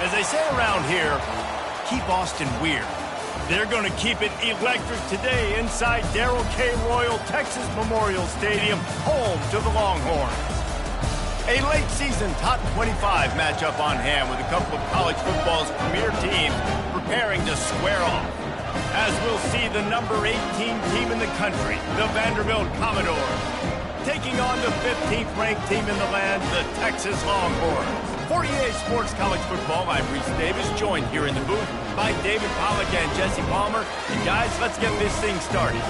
As they say around here, keep Austin weird. They're going to keep it electric today inside Darrell K. Royal Texas Memorial Stadium, home to the Longhorns. A late-season top 25 matchup on hand with a couple of college football's premier teams preparing to square off. As we'll see the number 18 team in the country, the Vanderbilt Commodores, taking on the 15th ranked team in the land, the Texas Longhorns. For EA Sports College Football, I'm Reese Davis, joined here in the booth by David Pollack and Jesse Palmer. And guys, let's get this thing started.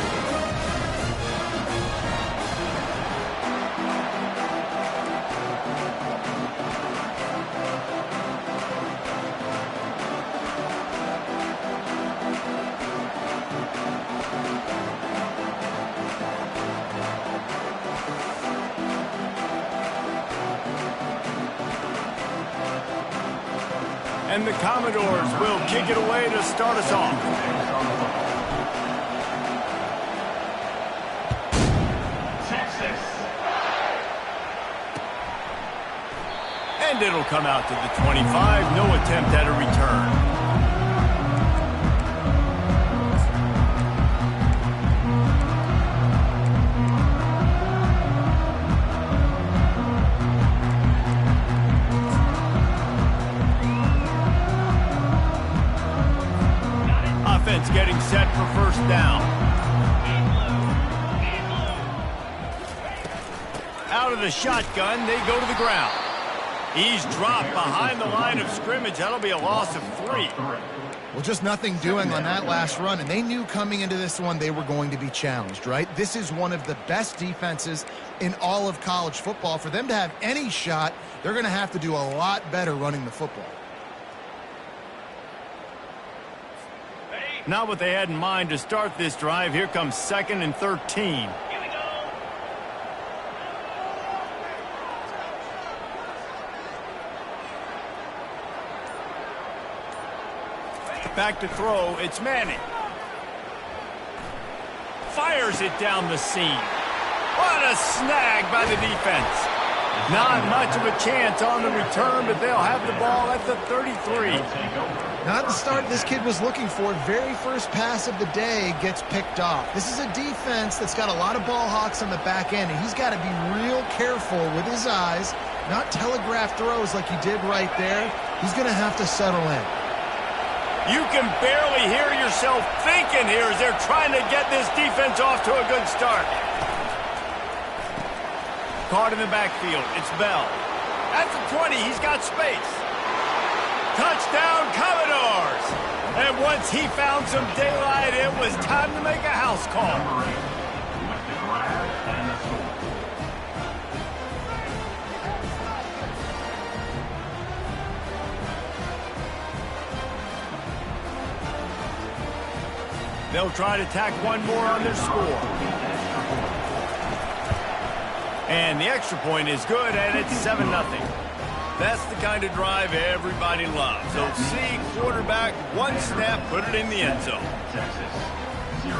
And the Commodores will kick it away to start us off. Texas. And it'll come out to the 25. No attempt at a return. Getting set for first down. Out of the shotgun, they go to the ground. He's dropped behind the line of scrimmage. That'll be a loss of 3. Well, just nothing doing on that last run, and they knew coming into this one they were going to be challenged, right? This is one of the best defenses in all of college football. For them to have any shot, they're going to have to do a lot better running the football. Not what they had in mind to start this drive. Here comes 2nd and 13. Here we go. Back to throw. It's Manning. Fires it down the seam. What a snag by the defense. Not much of a chance on the return, but they'll have the ball at the 33. Not the start this kid was looking for. Very first pass of the day gets picked off. This is a defense that's got a lot of ball hawks on the back end, and he's got to be real careful with his eyes, not telegraph throws like he did right there. He's going to have to settle in. You can barely hear yourself thinking here as they're trying to get this defense off to a good start. Caught in the backfield. It's Bell. At the 20, he's got space. Touchdown, Commodores! And once he found some daylight, it was time to make a house call. They'll try to tack one more on their score. And the extra point is good, and it's 7-0. That's the kind of drive everybody loves. So see quarterback, one snap, put it in the end zone. Texas, 0.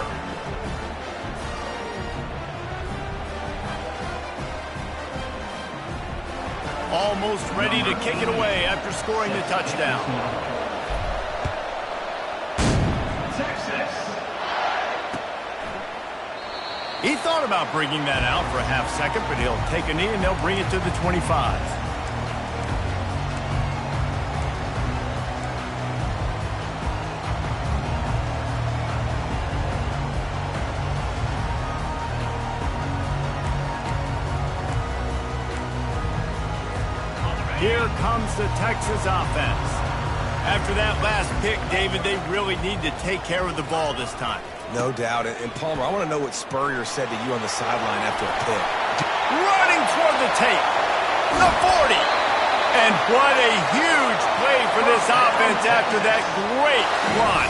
Almost ready to kick it away after scoring the touchdown. Texas. He thought about bringing that out for a half second, but he'll take a knee and they'll bring it to the 25. Here comes the Texas offense. After that last pick, David, they really need to take care of the ball this time. No doubt. And Palmer, I want to know what Spurrier said to you on the sideline after a pick. Running toward the tape. The 40. And what a huge play for this offense after that great run.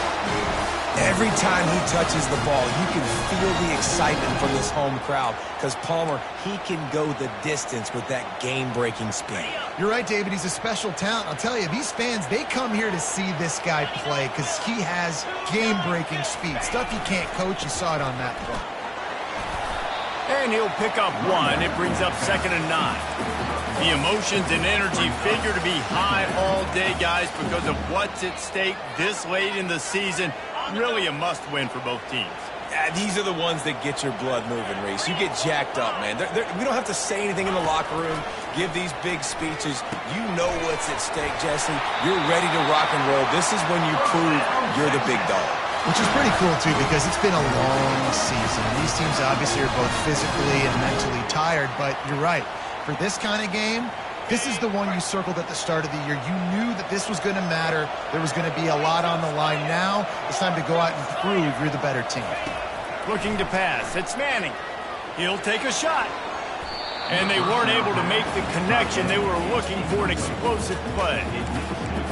Every time he touches the ball, you can feel the excitement from this home crowd because, Palmer, he can go the distance with that game-breaking speed. You're right, David. He's a special talent. I'll tell you, these fans, they come here to see this guy play because he has game-breaking speed. Stuff you can't coach. You saw it on that play. And he'll pick up 1. It brings up 2nd and 9. The emotions and energy figure to be high all day, guys, because of what's at stake this late in the season. Really a must-win for both teams. These are the ones that get your blood moving, Reese. You get jacked up, man. We don't have to say anything in the locker room, give these big speeches. You know what's at stake, Jesse. You're ready to rock and roll. This is when you prove you're the big dog. Which is pretty cool, too, because it's been a long season. These teams obviously are both physically and mentally tired, but you're right. For this kind of game, this is the one you circled at the start of the year. You knew that this was going to matter. There was going to be a lot on the line. Now it's time to go out and prove you're the better team. Looking to pass. It's Manning. He'll take a shot. And they weren't able to make the connection. They were looking for an explosive play.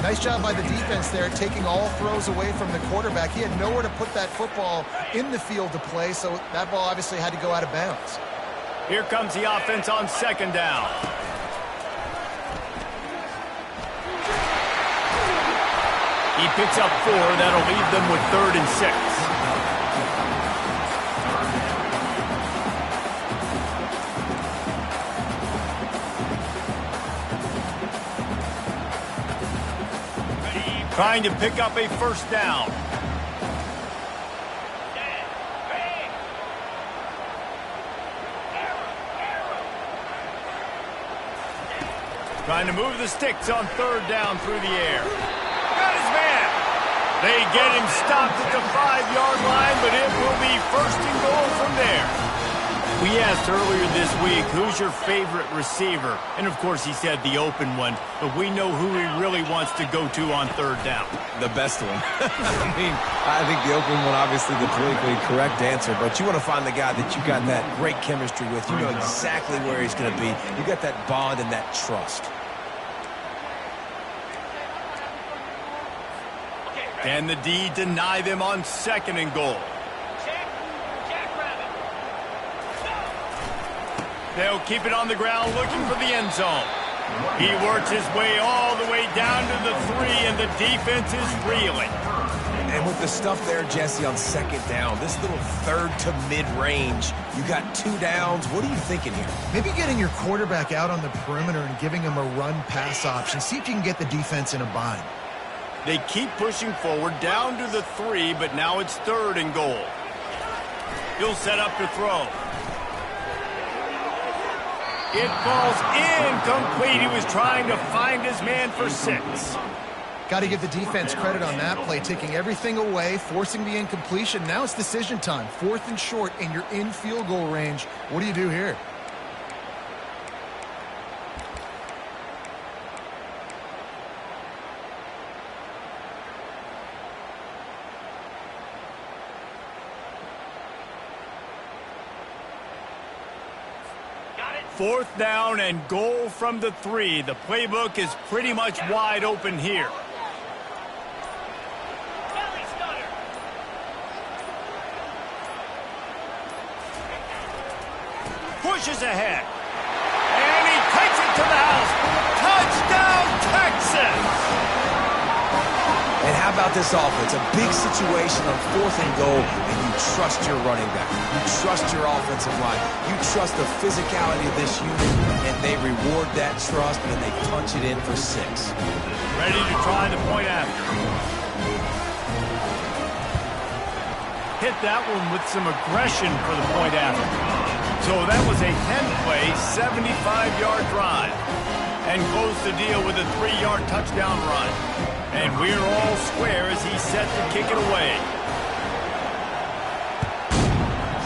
Nice job by the defense there, taking all throws away from the quarterback. He had nowhere to put that football in the field to play, so that ball obviously had to go out of bounds. Here comes the offense on 2nd down. He picks up 4. That'll leave them with 3rd and 6. Trying to pick up a 1st down. Trying to move the sticks on 3rd down through the air. Got his man. They get him stopped at the 5-yard line, but it will be 1st and goal from there. We asked earlier this week, who's your favorite receiver? And, of course, he said the open one, but we know who he really wants to go to on 3rd down. The best one. I think the open one, obviously the politically correct answer, but you want to find the guy that you got that great chemistry with. You know exactly where he's going to be. You got that bond and that trust. Can the D deny them on 2nd and goal? They'll keep it on the ground looking for the end zone. He works his way all the way down to the 3, and the defense is reeling. And with the stuff there, Jesse, on 2nd down, this little 3rd to mid-range, you got 2 downs. What are you thinking here? Maybe getting your quarterback out on the perimeter and giving him a run-pass option. See if you can get the defense in a bind. They keep pushing forward down to the 3, but now it's 3rd and goal. He'll set up to throw. It falls incomplete. He was trying to find his man for 6. Got to give the defense credit on that play, taking everything away, forcing the incompletion. Now it's decision time. 4th and short, and you're in field goal range. What do you do here? Fourth down and goal from the 3. The playbook is pretty much wide open here. Pushes ahead. And he takes it to the house. Touchdown, Texas! And how about this offense? A big situation on 4th and goal, and you trust your running back. You trust your offensive line. You trust the physicality of this unit, and they reward that trust, and they punch it in for 6. Ready to try the point after. Hit that one with some aggression for the point after. So that was a 10-play, 75-yard drive. And close the deal with a 3-yard touchdown run. And we're all square as he's set to kick it away.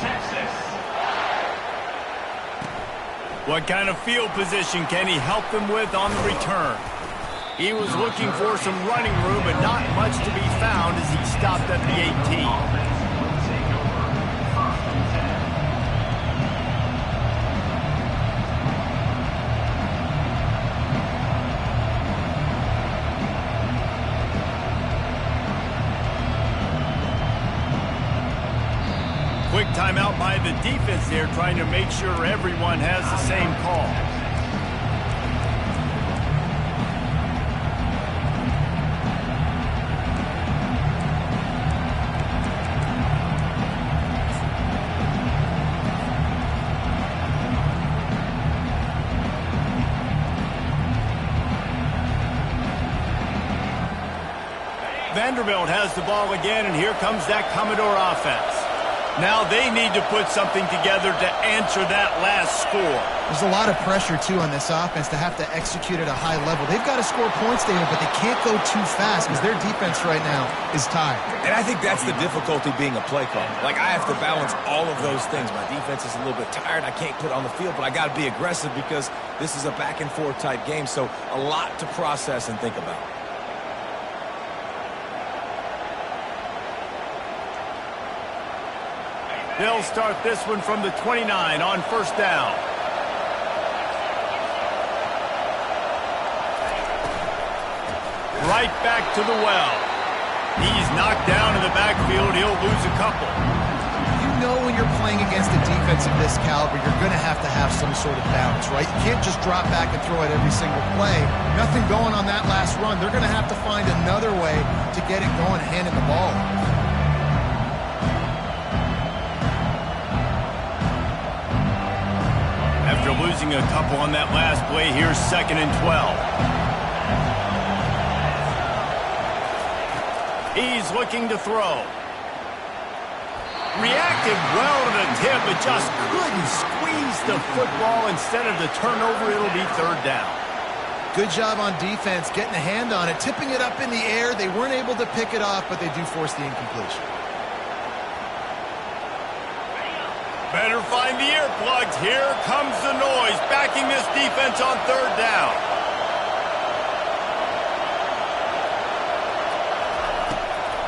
Texas. What kind of field position can he help them with on the return? He was looking for some running room, but not much to be found as he stopped at the 18. Quick timeout by the defense there, trying to make sure everyone has the same call. Vanderbilt has the ball again, and here comes that Commodore offense. Now they need to put something together to answer that last score. There's a lot of pressure, too, on this offense to have to execute at a high level. They've got to score points, David, but they can't go too fast because their defense right now is tired. And I think that's the difficulty being a play caller. Like, I have to balance all of those things. My defense is a little bit tired. I can't put it on the field, but I got to be aggressive because this is a back-and-forth type game, so a lot to process and think about. They'll start this one from the 29 on first down. Right back to the well. He's knocked down in the backfield. He'll lose a couple. You know when you're playing against a defense of this caliber, you're going to have some sort of balance, right? You can't just drop back and throw it every single play. Nothing going on that last run. They're going to have to find another way to get it going, handing the ball. After losing a couple on that last play, here's 2nd and 12. He's looking to throw. Reacted well to the tip, but just couldn't squeeze the football. Instead of the turnover, it'll be 3rd down. Good job on defense, getting a hand on it, tipping it up in the air. They weren't able to pick it off, but they do force the incompletion. Better find the earplugs. Here comes the noise, backing this defense on 3rd down.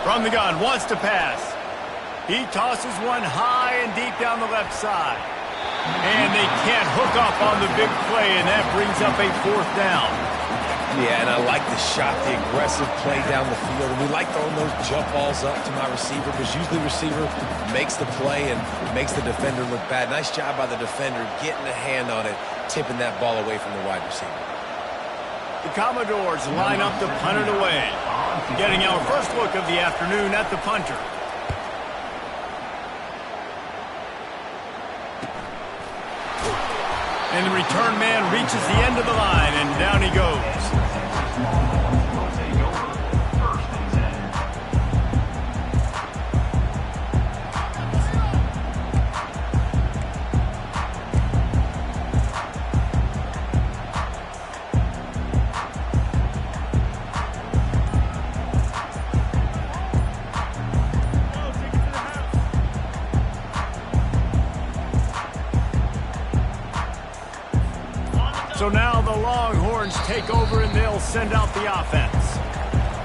From the gun, wants to pass. He tosses one high and deep down the left side. And they can't hook up on the big play, and that brings up a 4th down. Yeah, and I like the shot, the aggressive play down the field. And we like throwing those jump balls up to my receiver because usually the receiver makes the play and makes the defender look bad. Nice job by the defender getting a hand on it, tipping that ball away from the wide receiver. The Commodores line up to punt it away. Getting our first look of the afternoon at the punter. And the return man reaches the end of the line, and down he goes. So now the Longhorns take over and they'll send out the offense.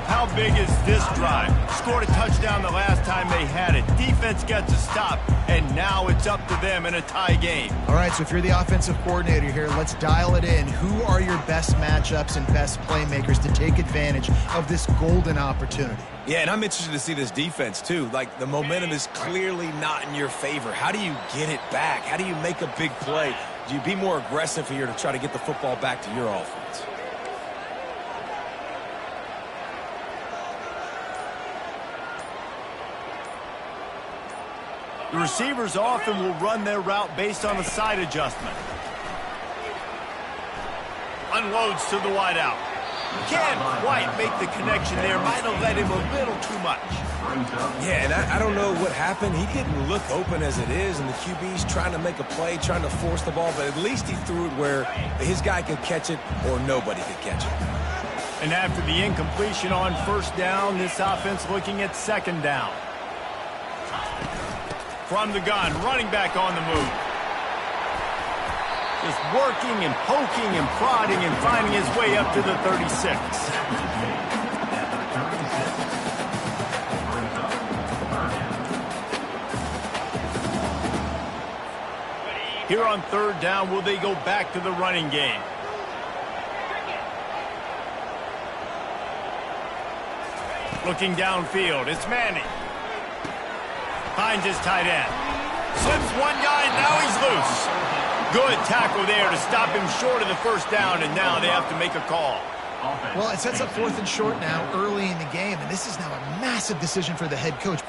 How big is this drive? Scored a touchdown the last time they had it. Defense gets a stop, and now it's up to them in a tie game. All right, so if you're the offensive coordinator here, let's dial it in. Who are your best matchups and best playmakers to take advantage of this golden opportunity? Yeah, and I'm interested to see this defense, too. Like, the momentum is clearly not in your favor. How do you get it back? How do you make a big play? Do you be more aggressive here to try to get the football back to your offense? The receivers often will run their route based on a side adjustment. Unloads to the wideout. Can't quite make the connection there. Might have let him a little too much. Yeah, and I don't know what happened. He didn't look open as it is, and the QB's trying to make a play, trying to force the ball, but at least he threw it where his guy could catch it or nobody could catch it. And after the incompletion on 1st down, this offense looking at 2nd down. From the gun, running back on the move. Just working and poking and prodding and finding his way up to the 36. Here on 3rd down, will they go back to the running game? Looking downfield, it's Manning. Finds his tight end. Slips one guy, now he's loose. Good tackle there to stop him short of the 1st down, and now they have to make a call. Well, it sets up 4th and short now early in the game, and this is now a massive decision for the head coach.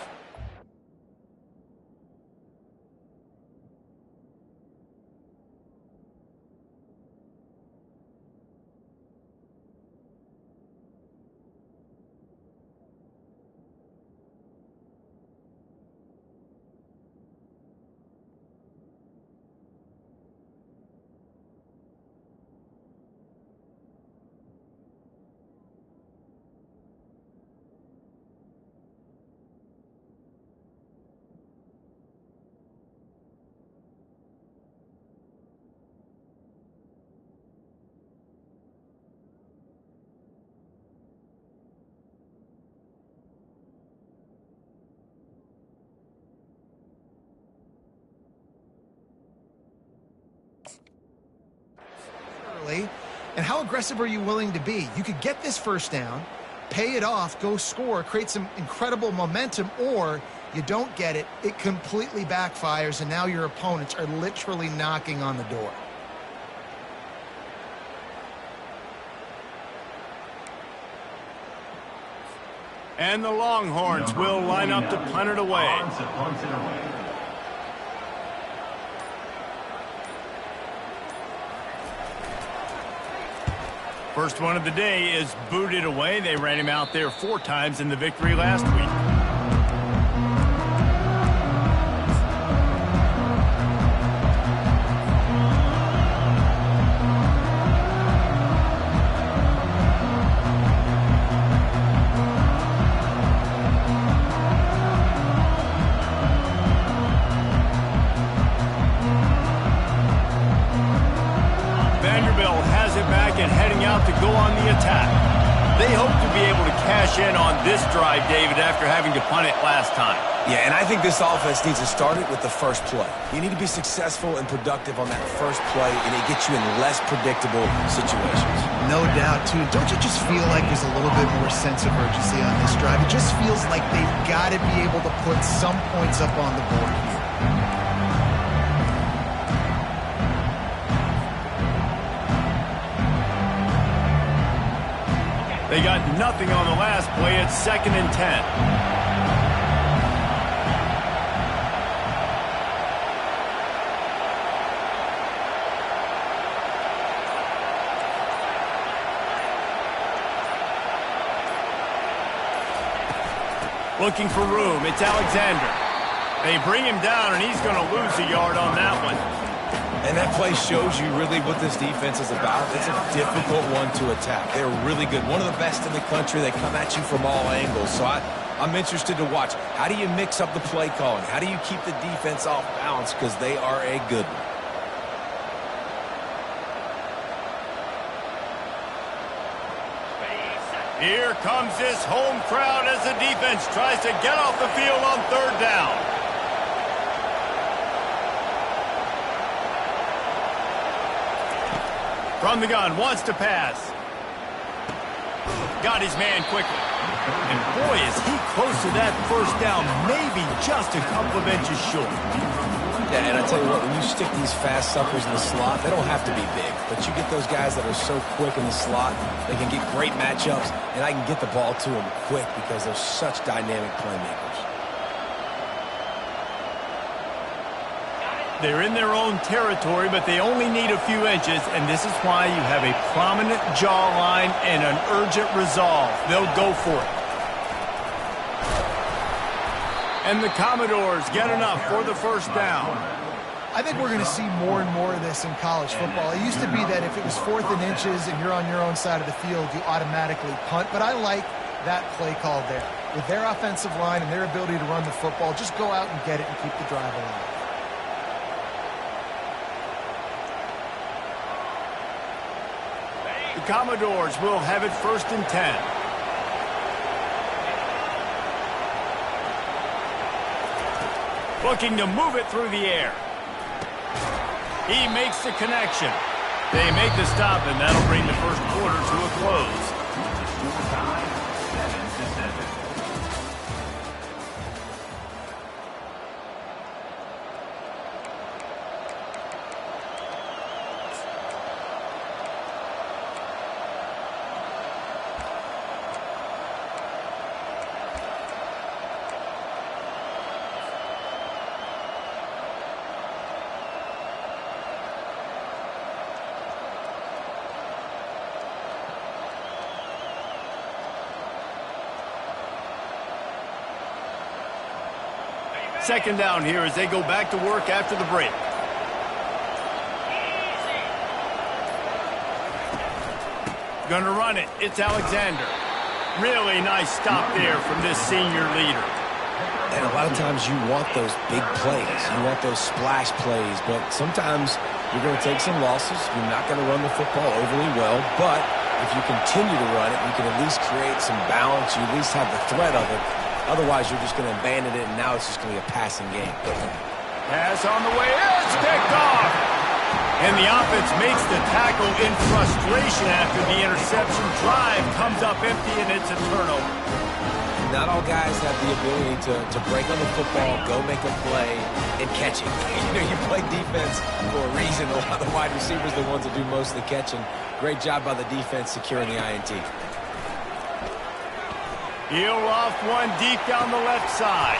differently. And how aggressive are you willing to be? You could get this first down, pay it off, go score, create some incredible momentum, or you don't get it, it completely backfires, and now your opponents are literally knocking on the door. And the Longhorns will line up to punt it away. First one of the day is booted away. They ran him out there 4 times in the victory last week. Vanderbilt has it back and heading out to go on the attack. They hope to be able to cash in on this drive, David, after having to punt it last time. Yeah, and I think this offense needs to start it with the first play. You need to be successful and productive on that first play, and it gets you in less predictable situations. No doubt, too. Don't you just feel like there's a little bit more sense of urgency on this drive? It just feels like they've got to be able to put some points up on the board here. They got nothing on the last play. It's 2nd and 10. Looking for room. It's Alexander. They bring him down, and he's going to lose a yard on that one. And that play shows you really what this defense is about. It's a difficult one to attack. They're really good. One of the best in the country. They come at you from all angles. So I'm interested to watch. How do you mix up the play calling? How do you keep the defense off balance? Because they are a good one. Here comes this home crowd as the defense tries to get off the field on 3rd down. From the gun, wants to pass. Got his man quickly. And boy, is he close to that first down, maybe just a couple of inches short. Yeah, and I tell you what, when you stick these fast suckers in the slot, they don't have to be big. But you get those guys that are so quick in the slot, they can get great matchups, and I can get the ball to them quick because they're such dynamic playmakers. They're in their own territory, but they only need a few inches, and this is why you have a prominent jawline and an urgent resolve. They'll go for it. And the Commodores get enough for the first down. I think we're going to see more and more of this in college football. It used to be that if it was 4th and inches and you're on your own side of the field, you automatically punt, but I like that play call there. With their offensive line and their ability to run the football, just go out and get it and keep the drive alive. The Commodores will have it 1st and 10. Looking to move it through the air. He makes the connection. They make the stop, and that'll bring the first quarter to a close. Second down here as they go back to work after the break. Gonna run it. It's Alexander. Really nice stop there from this senior leader. And a lot of times you want those big plays. You want those splash plays, but sometimes you're going to take some losses. You're not going to run the football overly well, but if you continue to run it, you can at least create some balance. You at least have the threat of it. Otherwise, you're just going to abandon it, and now it's just going to be a passing game. Pass on the way. It's picked off. And the offense makes the tackle in frustration after the interception. Drive comes up empty, and it's a turnover. Not all guys have the ability to break on the football, go make a play, and catch it. You play defense for a reason. A lot of the wide receivers are the ones that do most of the catching. Great job by the defense securing the INT. He'll loft one deep down the left side.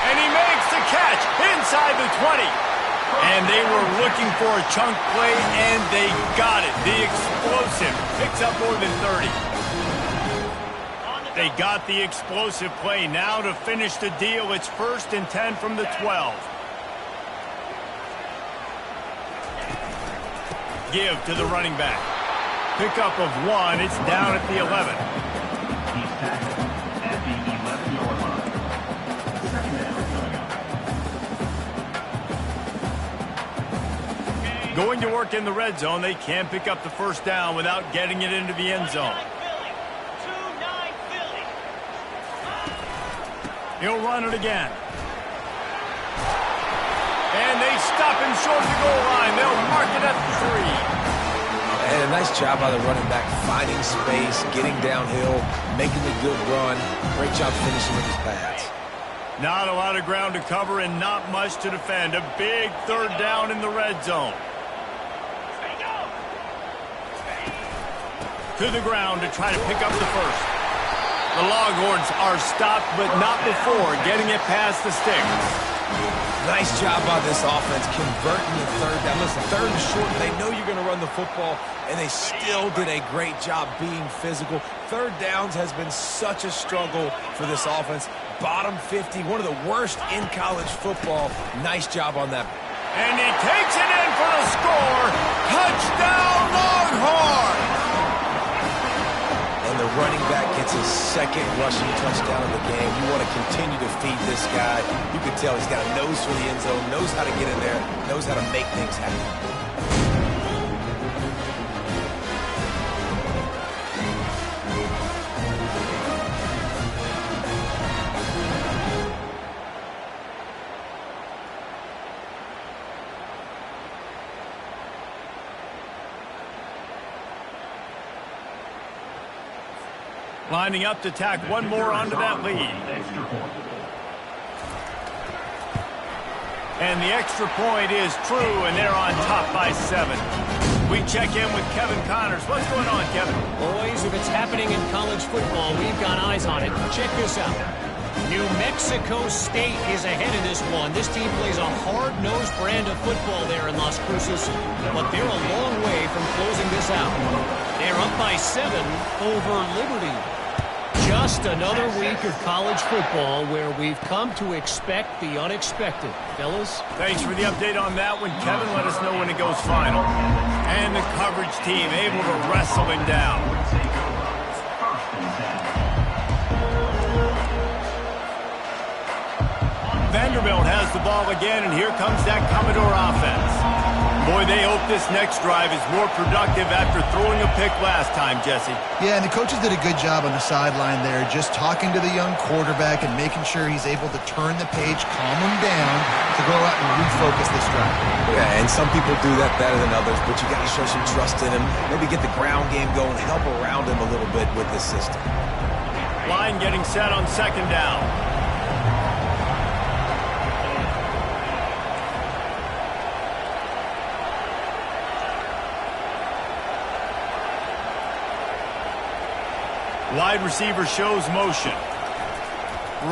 And he makes the catch inside the 20. And they were looking for a chunk play, and they got it. The explosive picks up more than 30. They got the explosive play. Now to finish the deal, it's 1st and 10 from the 12. Give to the running back. Pickup of 1. It's down at the 11. He's tackled at the 11-yard line. Second down. Going to work in the red zone. They can't pick up the first down without getting it into the end zone. He'll run it again. And they stop him short of the goal line. They'll mark it at the 3. And a nice job by the running back, finding space, getting downhill, making a good run. Great job finishing with his pads. Not a lot of ground to cover and not much to defend. A big 3rd down in the red zone. To the ground to try to pick up the first. The Longhorns are stopped, but not before getting it past the sticks. Nice job by this offense, converting the 3rd down. Listen, 3rd and short, they know you're going to run the football, and they still did a great job being physical. 3rd downs has been such a struggle for this offense. Bottom 50, one of the worst in college football. Nice job on that. And he takes it in for the score. Touchdown, Longhorns! And the running back gets his 2nd rushing touchdown of the game. You want to continue to feed this guy. You can tell he's got a nose for the end zone, knows how to get in there, knows how to make things happen. Lining up to tack one more onto that lead. And the extra point is true, and they're on top by 7. We check in with Kevin Connors. What's going on, Kevin? Boys, if it's happening in college football, we've got eyes on it. Check this out. New Mexico State is ahead of this one. This team plays a hard-nosed brand of football there in Las Cruces, but they're a long way from closing this out. They're up by 7 over Liberty. Just another week of college football where we've come to expect the unexpected. Fellas? Thanks for the update on that one, Kevin. Let us know when it goes final. And the coverage team able to wrestle him down. Vanderbilt has the ball again, and here comes that Commodore offense. Boy, they hope this next drive is more productive after throwing a pick last time, Jesse. Yeah, and the coaches did a good job on the sideline there, just talking to the young quarterback and making sure he's able to turn the page, calm him down to go out and refocus this drive. Yeah, and some people do that better than others, but you got to show some trust in him, maybe get the ground game going, help around him a little bit with this system. Line getting set on 2nd down. Wide receiver shows motion.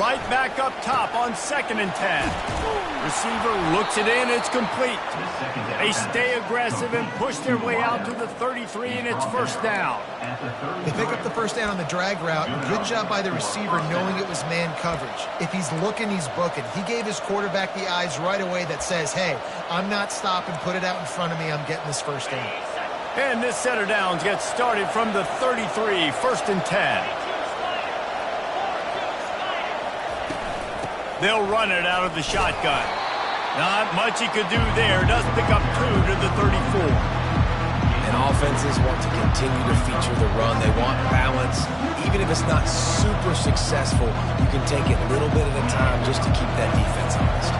Right back up top on 2nd and 10. Receiver looks it in. It's complete. They stay aggressive and push their way out to the 33, and it's 1st down. They pick up the 1st down on the drag route. Good job by the receiver knowing it was man coverage. If he's looking, he's booking. He gave his quarterback the eyes right away that says, hey, I'm not stopping. Put it out in front of me. I'm getting this 1st down. And this set of downs gets started from the 33, 1st and 10. They'll run it out of the shotgun. Not much he could do there. Does pick up 2 to the 34. And offenses want to continue to feature the run. They want balance. Even if it's not super successful, you can take it a little bit at a time just to keep that defense honest.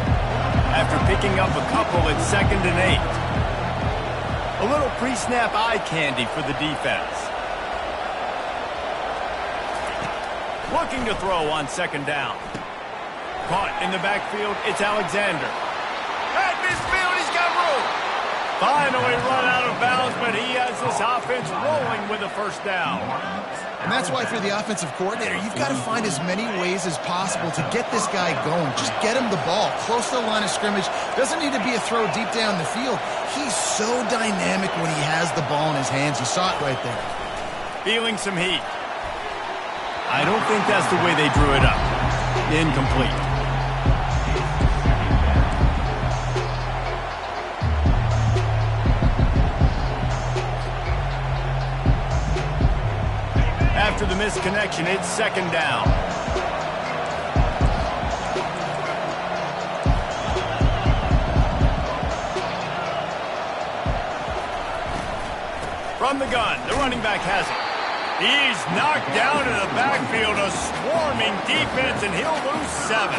After picking up a couple, it's 2nd and 8. A little pre-snap eye candy for the defense. Looking to throw on second down. Caught in the backfield, it's Alexander. At midfield, he's got room. Finally run out of bounds, but he has this offense rolling with a first down. And that's why for the offensive coordinator, you've got to find as many ways as possible to get this guy going. Just get him the ball close to the line of scrimmage. Doesn't need to be a throw deep down the field. He's so dynamic when he has the ball in his hands. You saw it right there. Feeling some heat. I don't think that's the way they drew it up. Incomplete. After the misconnection, it's second down. From the gun, the running back has it. He's knocked down in the backfield, a swarming defense, and he'll lose 7.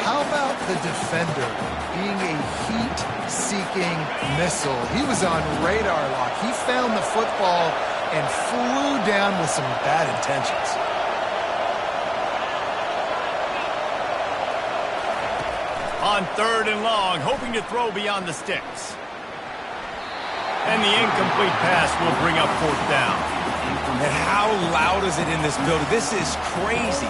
How about the defender being a heat-seeking missile? He was on radar lock. He found the football and flew down with some bad intentions. On third and long, hoping to throw beyond the sticks. And the incomplete pass will bring up fourth down. And how loud is it in this building? This is crazy.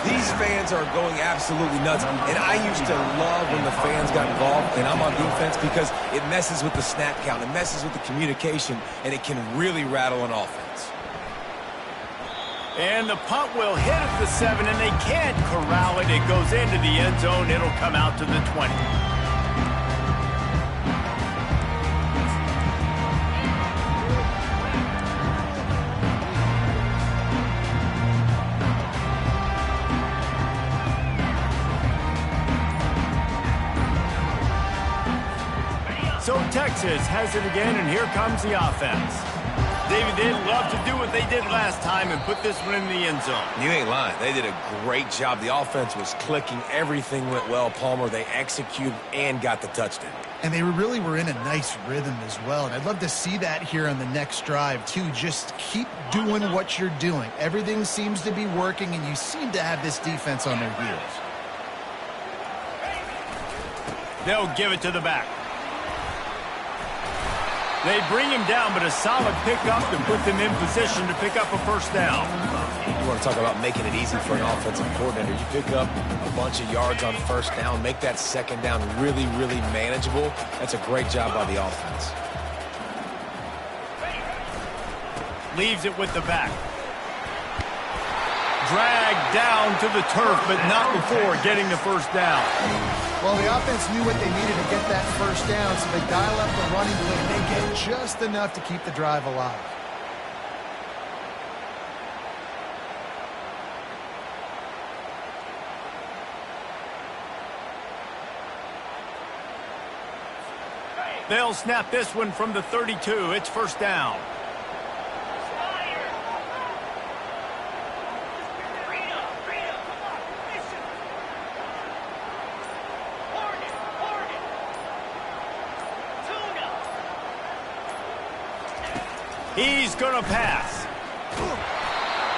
These fans are going absolutely nuts. And I used to love when the fans got involved, and I'm on defense, because it messes with the snap count. It messes with the communication, and it can really rattle an offense. And the punt will hit at the 7, and they can't corral it. It goes into the end zone. It'll come out to the 20. So Texas has it again, and here comes the offense. David, they'd love to do what they did last time and put this one in the end zone. You ain't lying. They did a great job. The offense was clicking. Everything went well, Palmer. They executed and got the touchdown. And they really were in a nice rhythm as well. And I'd love to see that here on the next drive, too. Just keep doing what you're doing. Everything seems to be working, and you seem to have this defense on their heels. They'll give it to the back. They bring him down, but a solid pickup to put them in position to pick up a first down. You want to talk about making it easy for an offensive coordinator. You pick up a bunch of yards on first down, make that second down really, really manageable. That's a great job by the offense. Leaves it with the back. Dragged down to the turf, but not before getting the first down. Well, the offense knew what they needed to get that first down, so they dial up the running play. They get just enough to keep the drive alive. They'll snap this one from the 32. It's first down. He's going to pass.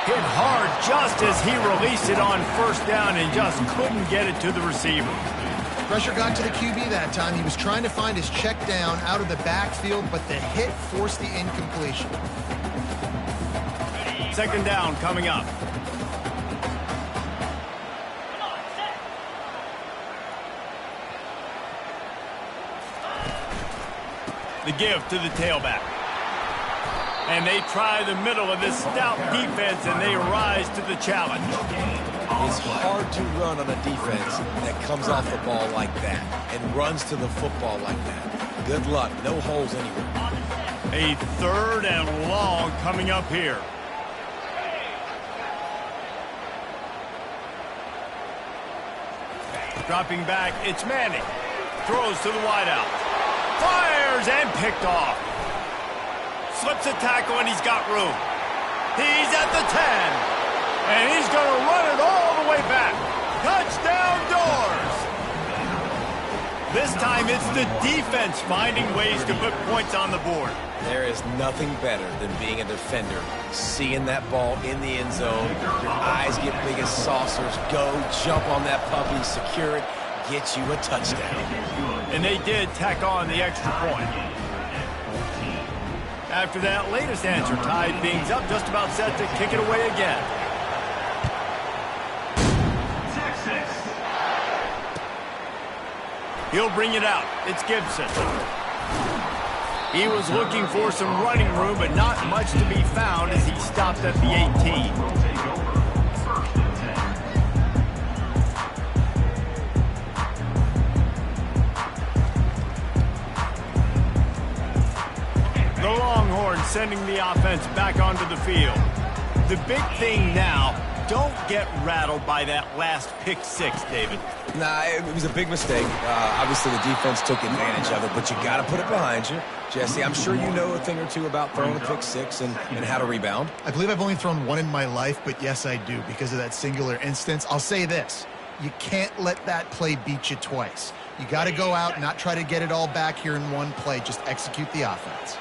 Hit hard just as he released it on first down and just couldn't get it to the receiver. Pressure got to the QB that time. He was trying to find his check down out of the backfield, but the hit forced the incompletion. Second down coming up. The give to the tailback. And they try the middle of this stout defense, and they rise to the challenge. It's hard to run on a defense that comes off the ball like that and runs to the football like that. Good luck. No holes anywhere. A third and long coming up here. Dropping back, it's Manning. Throws to the wideout. Fires and picked off. Slips a tackle, and he's got room. He's at the 10. And he's going to run it all the way back. Touchdown, Doors. This time it's the defense finding ways to put points on the board. There is nothing better than being a defender, seeing that ball in the end zone, your eyes get big as saucers, go, jump on that puppy, secure it, get you a touchdown. And they did tack on the extra point. After that latest answer tied things up, just about set to kick it away again. He'll bring it out. It's Gibson. He was looking for some running room, but not much to be found as he stopped at the 18. The Longhorns sending the offense back onto the field. The big thing now, don't get rattled by that last pick six, David. Nah, it was a big mistake. Obviously, the defense took advantage of it, but you got to put it behind you. Jesse, I'm sure you know a thing or two about throwing a pick six and how to rebound. I believe I've only thrown one in my life, but yes, I do because of that singular instance. I'll say this. You can't let that play beat you twice. You got to go out and not try to get it all back here in one play. Just execute the offense.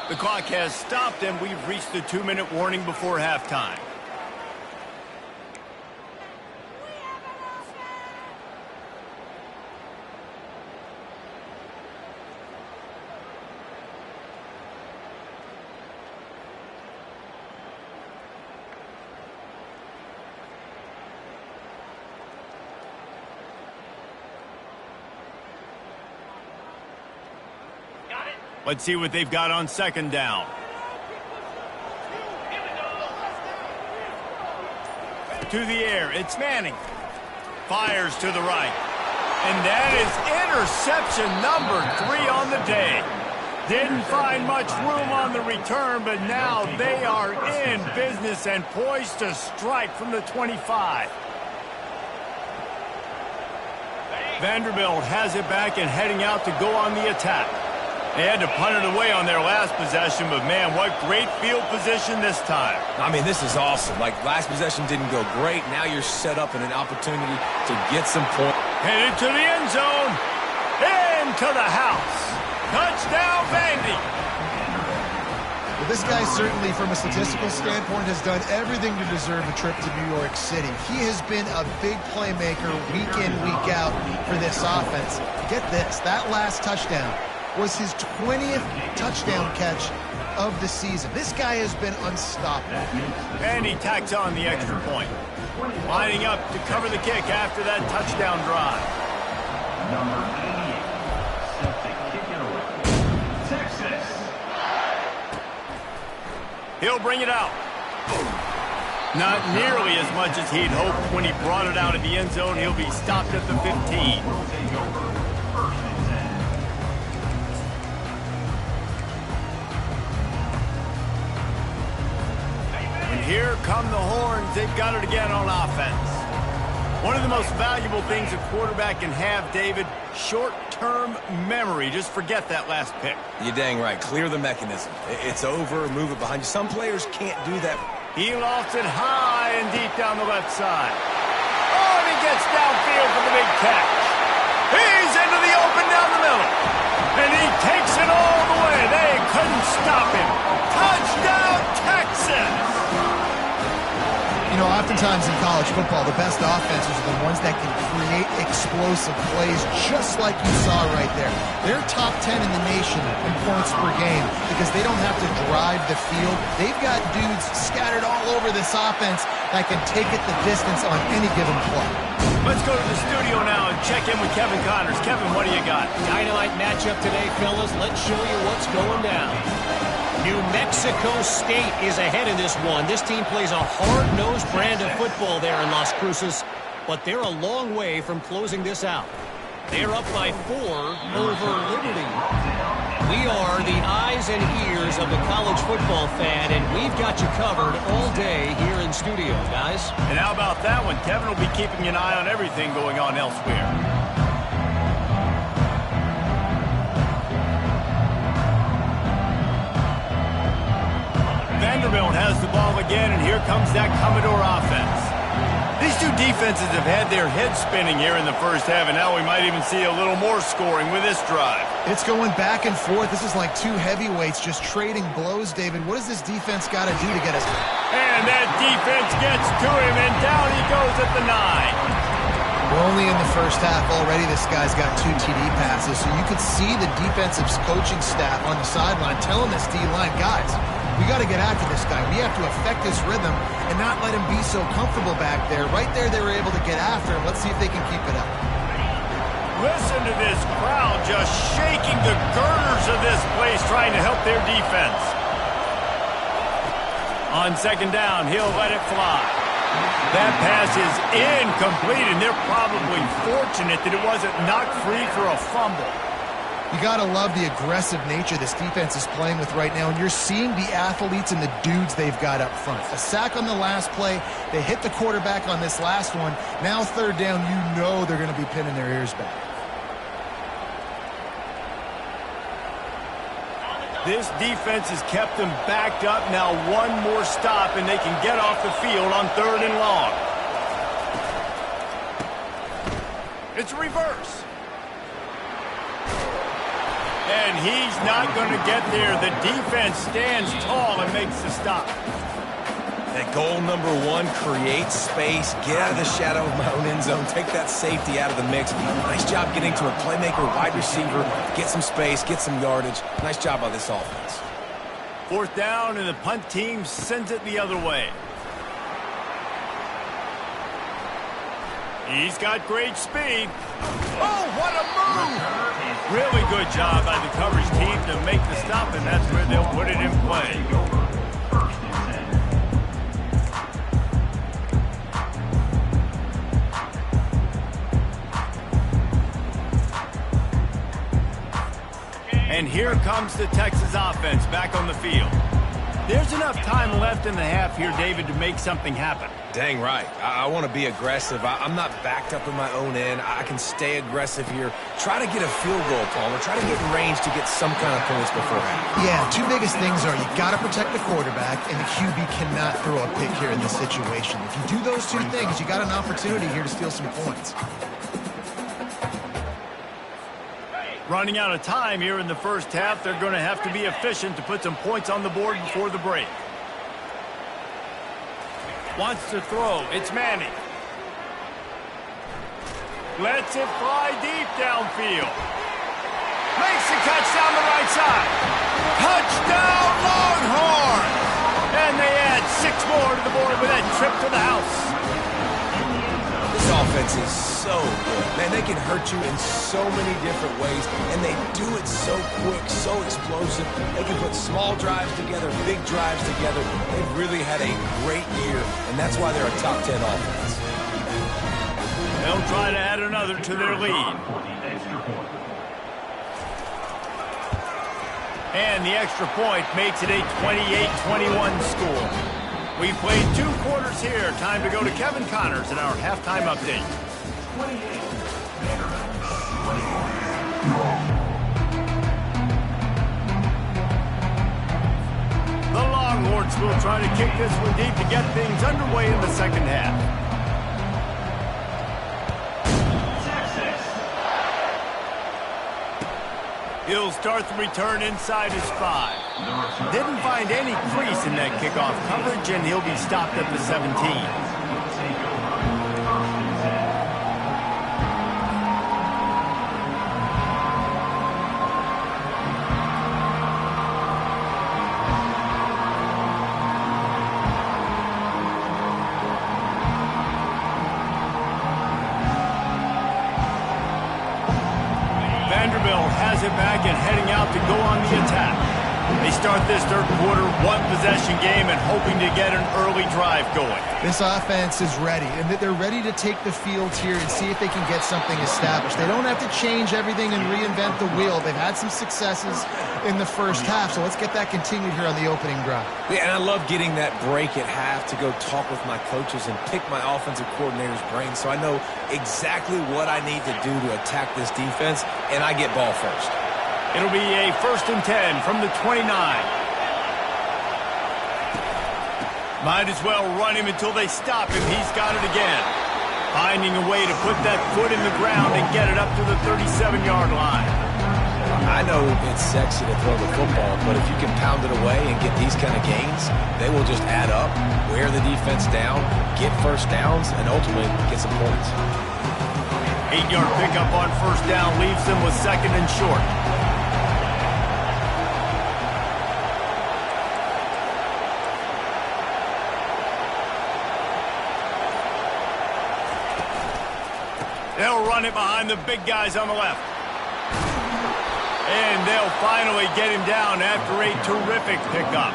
The clock has stopped, and we've reached the 2-minute warning before halftime. Let's see what they've got on second down. To the air, it's Manning. Fires to the right. And that is interception number 3 on the day. Didn't find much room on the return, but now they are in business and poised to strike from the 25. Vanderbilt has it back and heading out to go on the attack. They had to punt it away on their last possession, but man, what great field position this time. I mean, this is awesome. Like, last possession didn't go great. Now you're set up in an opportunity to get some points. Headed to the end zone. Into the house. Touchdown, Vandy. Well, this guy certainly, from a statistical standpoint, has done everything to deserve a trip to New York City. He has been a big playmaker week in, week out for this offense. Get this, that last touchdown was his 20th touchdown catch of the season. This guy has been unstoppable. And he tacks on the extra point. Lining up to cover the kick after that touchdown drive. Number 88, set to kick it away. Texas. He'll bring it out. Not nearly as much as he'd hoped when he brought it out of the end zone. He'll be stopped at the 15. Will take over. First and 10. Here come the horns. They've got it again on offense. One of the most valuable things a quarterback can have, David, short-term memory. Just forget that last pick. You're dang right. Clear the mechanism. It's over. Move it behind you. Some players can't do that. He lofts it high and deep down the left side. Oh, and he gets downfield for the big catch. He's into the open down the middle. And he takes it all the way. They couldn't stop him. Touchdown, Texas! You know, oftentimes in college football, the best offenses are the ones that can create explosive plays, just like you saw right there. They're top 10 in the nation in points per game because they don't have to drive the field. They've got dudes scattered all over this offense that can take it the distance on any given play. Let's go to the studio now and check in with Kevin Connors. Kevin, what do you got? Dynamite matchup today, fellas. Let's show you what's going down. New Mexico State is ahead in this one. This team plays a hard-nosed brand of football there in Las Cruces, but they're a long way from closing this out. They're up by 4 over Liberty. We are the eyes and ears of the college football fan, and we've got you covered all day here in studio, guys. And how about that one? Kevin will be keeping an eye on everything going on elsewhere. Vanderbilt has the ball again, and here comes that Commodore offense. These two defenses have had their heads spinning here in the first half, and now we might even see a little more scoring with this drive. It's going back and forth. This is like two heavyweights just trading blows, David. What does this defense got to do to get us? And that defense gets to him, and down he goes at the 9. We're only in the first half already. This guy's got 2 TD passes, so you could see the defensive coaching staff on the sideline telling this D-line, guys, we got to get after this guy. We have to affect this rhythm and not let him be so comfortable back there. Right there, they were able to get after him. Let's see if they can keep it up. Listen to this crowd just shaking the girders of this place, trying to help their defense. On second down, he'll let it fly. That pass is incomplete, and they're probably fortunate that it wasn't knocked free for a fumble. You got to love the aggressive nature this defense is playing with right now, and you're seeing the athletes and the dudes they've got up front. A sack on the last play. They hit the quarterback on this last one. Now third down, you know they're going to be pinning their ears back. This defense has kept them backed up. Now one more stop, and they can get off the field on 3rd and long. It's a reverse. And he's not going to get there. The defense stands tall and makes the stop. That goal number 1, create space, get out of the shadow of my own end zone, take that safety out of the mix. Nice job getting to a playmaker, wide receiver, get some space, get some yardage. Nice job by this offense. 4th down, and the punt team sends it the other way. He's got great speed. Oh, what a move! Really good job by the coverage team to make the stop, and that's where they'll put it in play. And here comes the Texas offense back on the field. There's enough time left in the half here, David, to make something happen. Dang right. I want to be aggressive. I'm not backed up in my own end. I can stay aggressive here. Try to get a field goal, Palmer. Try to get in range to get some kind of points beforehand. Yeah, 2 biggest things are you got to protect the quarterback, and the QB cannot throw a pick here in this situation. If you do those 2 things, you got an opportunity here to steal some points. Running out of time here in the first half, they're going to have to be efficient to put some points on the board before the break. Wants to throw. It's Manning. Lets it fly deep downfield. Makes the catch down the right side. Touchdown, Longhorns! And they add 6 more to the board with that trip to the house. This offense is so good. Man, they can hurt you in so many different ways, and they do it so quick, so explosive. They can put small drives together, big drives together. They've really had a great year, and that's why they're a top 10 offense. They'll try to add another to their lead. And the extra point makes it a 28-21 score. We've played 2 quarters here. Time to go to Kevin Connors in our halftime update. The Longhorns will try to kick this one deep to get things underway in the second half. He'll start the return inside his 5. Didn't find any crease in that kickoff coverage, and he'll be stopped at the 17. Vanderbilt has it back and heading out to go on the attack. They start this third quarter, 1-possession game, and hoping to get an early drive going. This offense is ready, and they're ready to take the field here and see if they can get something established. They don't have to change everything and reinvent the wheel. They've had some successes in the first half, so let's get that continued here on the opening drive. Yeah, and I love getting that break at half to go talk with my coaches and pick my offensive coordinator's brain so I know exactly what I need to do to attack this defense, and I get ball first. It'll be a 1st and 10 from the 29. Might as well run him until they stop him. He's got it again. Finding a way to put that foot in the ground and get it up to the 37-yard line. I know it's sexy to throw the football, but if you can pound it away and get these kind of gains, they will just add up, wear the defense down, get first downs, and ultimately get some points. 8-yard pickup on first down leaves them with second and short. They'll run it behind the big guys on the left. And they'll finally get him down after a terrific pickup.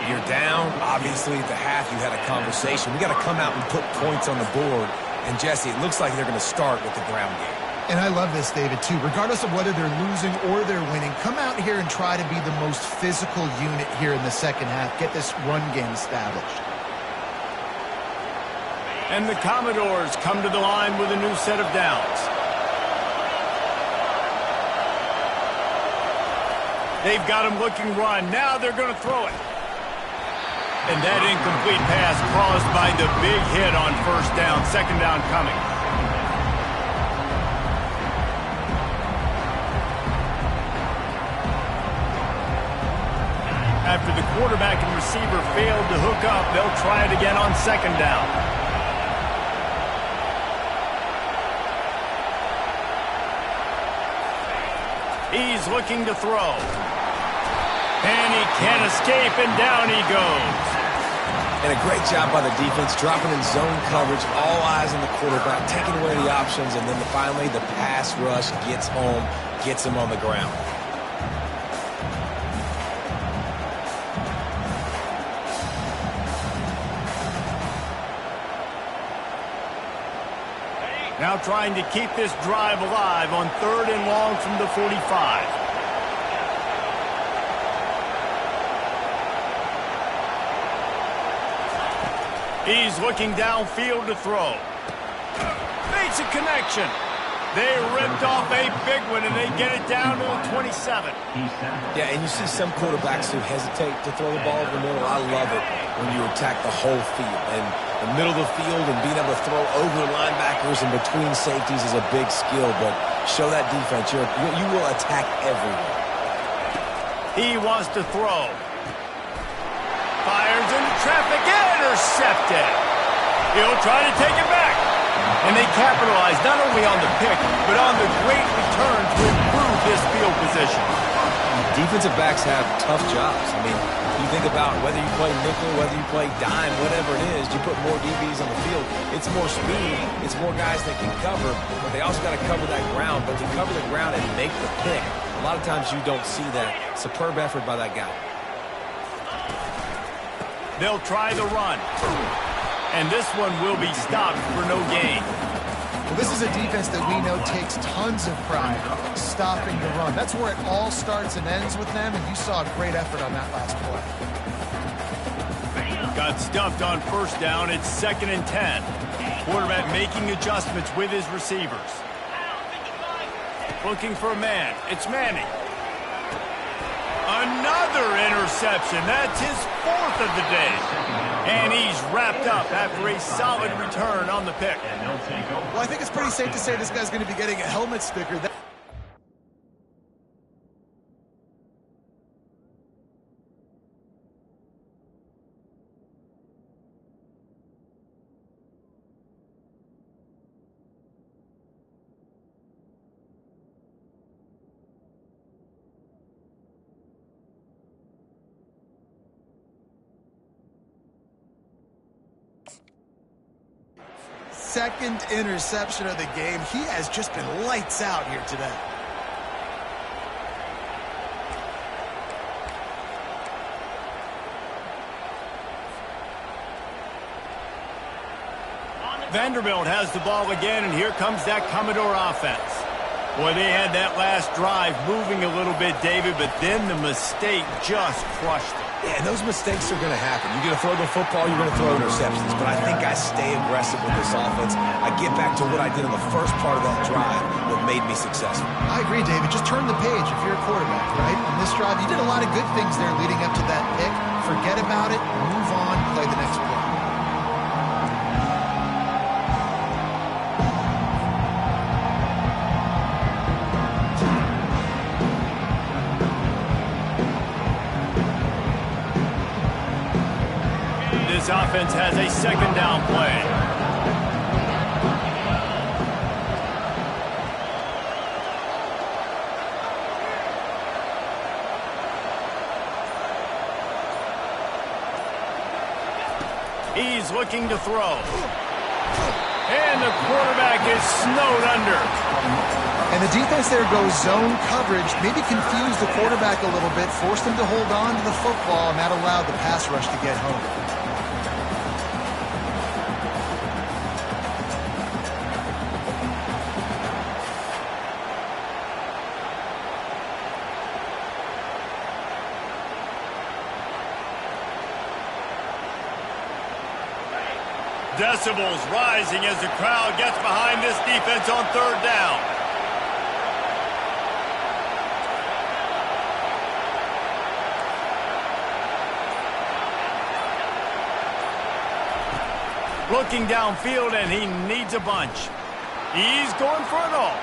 You're down. Obviously, at the half, you had a conversation. We got to come out and put points on the board. And, Jesse, it looks like they're going to start with the ground game. And I love this, David, too. Regardless of whether they're losing or they're winning, come out here and try to be the most physical unit here in the second half. Get this run game established. And the Commodores come to the line with a new set of downs. They've got him looking run. Now they're going to throw it. And that incomplete pass caused by the big hit on first down. Second down coming. After the quarterback and receiver failed to hook up, they'll try it again on second down. He's looking to throw. And he can't escape, and down he goes. And a great job by the defense, dropping in zone coverage, all eyes on the quarterback, taking away the options, and then finally the pass rush gets home, gets him on the ground. Now trying to keep this drive alive on third and long from the 45. He's looking downfield to throw. Makes a connection. They ripped off a big one, and they get it down to the 27. Yeah, and you see some quarterbacks who hesitate to throw the ball in the middle. I love it when you attack the whole field. And the middle of the field and being able to throw over linebackers and between safeties is a big skill, but show that defense. You will attack everywhere. He wants to throw. Fires into traffic, intercepted. He'll try to take it back. And they capitalize not only on the pick, but on the great return to improve his field position. Defensive backs have tough jobs. I mean, you think about whether you play nickel, whether you play dime, whatever it is, you put more DBs on the field. It's more speed. It's more guys that can cover, but they also got to cover that ground. But to cover the ground and make the pick, a lot of times you don't see that. Superb effort by that guy. They'll try the run. And this one will be stopped for no gain. Well, this is a defense that we know takes tons of pride stopping the run. That's where it all starts and ends with them, and you saw a great effort on that last play. Got stuffed on first down. It's second and 10. Quarterback making adjustments with his receivers. Looking for a man. It's Manning. Another interception. That's his fourth of the day. And he's wrapped up after a solid return on the pick. Well, I think it's pretty safe to say this guy's going to be getting a helmet sticker. Second interception of the game. He has just been lights out here today. Vanderbilt has the ball again, and here comes that Commodore offense. Boy, they had that last drive moving a little bit, David, but then the mistake just crushed it. Yeah, those mistakes are going to happen. You're going to throw the football, you're going to throw interceptions, but I think I stay aggressive with this offense. I get back to what I did in the first part of that drive, what made me successful. I agree, David. Just turn the page if you're a quarterback, right? On this drive, you did a lot of good things there leading up to that pick. Forget about it, move on, play the This offense has a second down play. He's looking to throw. And the quarterback is snowed under. And the defense there goes zone coverage, maybe confused the quarterback a little bit, forced him to hold on to the football, and that allowed the pass rush to get home. Decibels rising as the crowd gets behind this defense on third down. Looking downfield, and he needs a bunch. He's going for it all.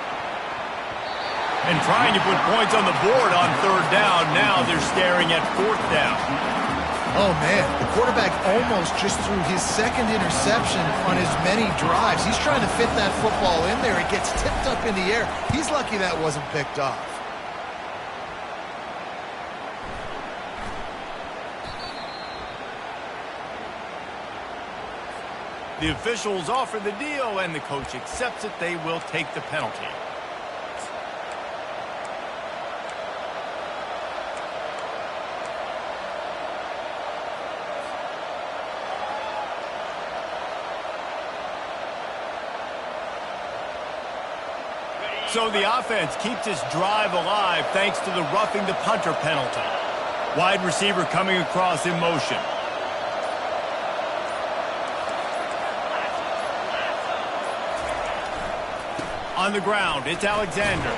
And trying to put points on the board on third down. Now they're staring at fourth down. Oh, man, the quarterback almost just threw his second interception on as many drives. He's trying to fit that football in there. It gets tipped up in the air. He's lucky that wasn't picked off. The officials offer the deal, and the coach accepts it. They will take the penalty. So the offense keeps its drive alive thanks to the roughing the punter penalty. Wide receiver coming across in motion. On the ground, it's Alexander.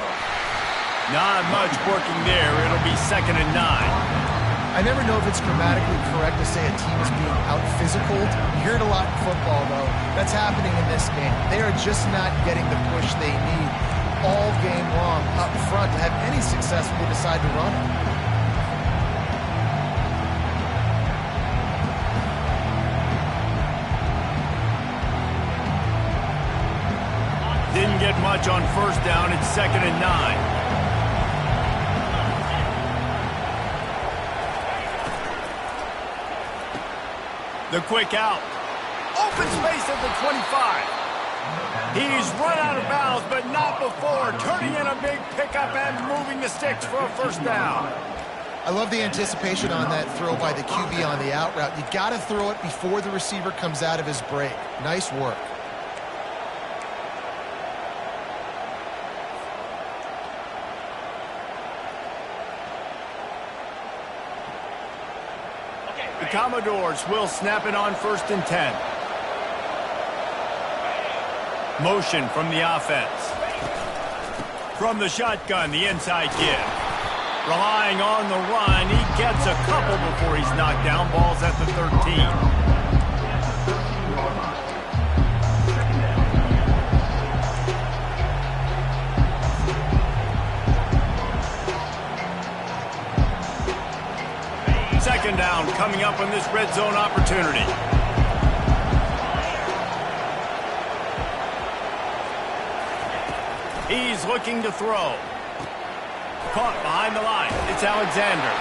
Not much working there. It'll be 2nd and 9. I never know if it's grammatically correct to say a team is being out-physicaled. You hear it a lot in football, though. That's happening in this game. They are just not getting the push they need all game long up front to have any success when they decide to run it. Didn't get much on first down. It's 2nd and 9. The quick out. Open space at the 25. He's run out of bounds, but not before. Turning in a big pickup and moving the sticks for a first down. I love the anticipation on that throw by the QB on the out route. You got to throw it before the receiver comes out of his break. Nice work. The Commodores will snap it on 1st and 10. Motion from the offense. From the shotgun, the inside give. Relying on the run, he gets a couple before he's knocked down. Ball's at the 13. Second down coming up on this red zone opportunity. He's looking to throw. Caught behind the line. It's Alexander.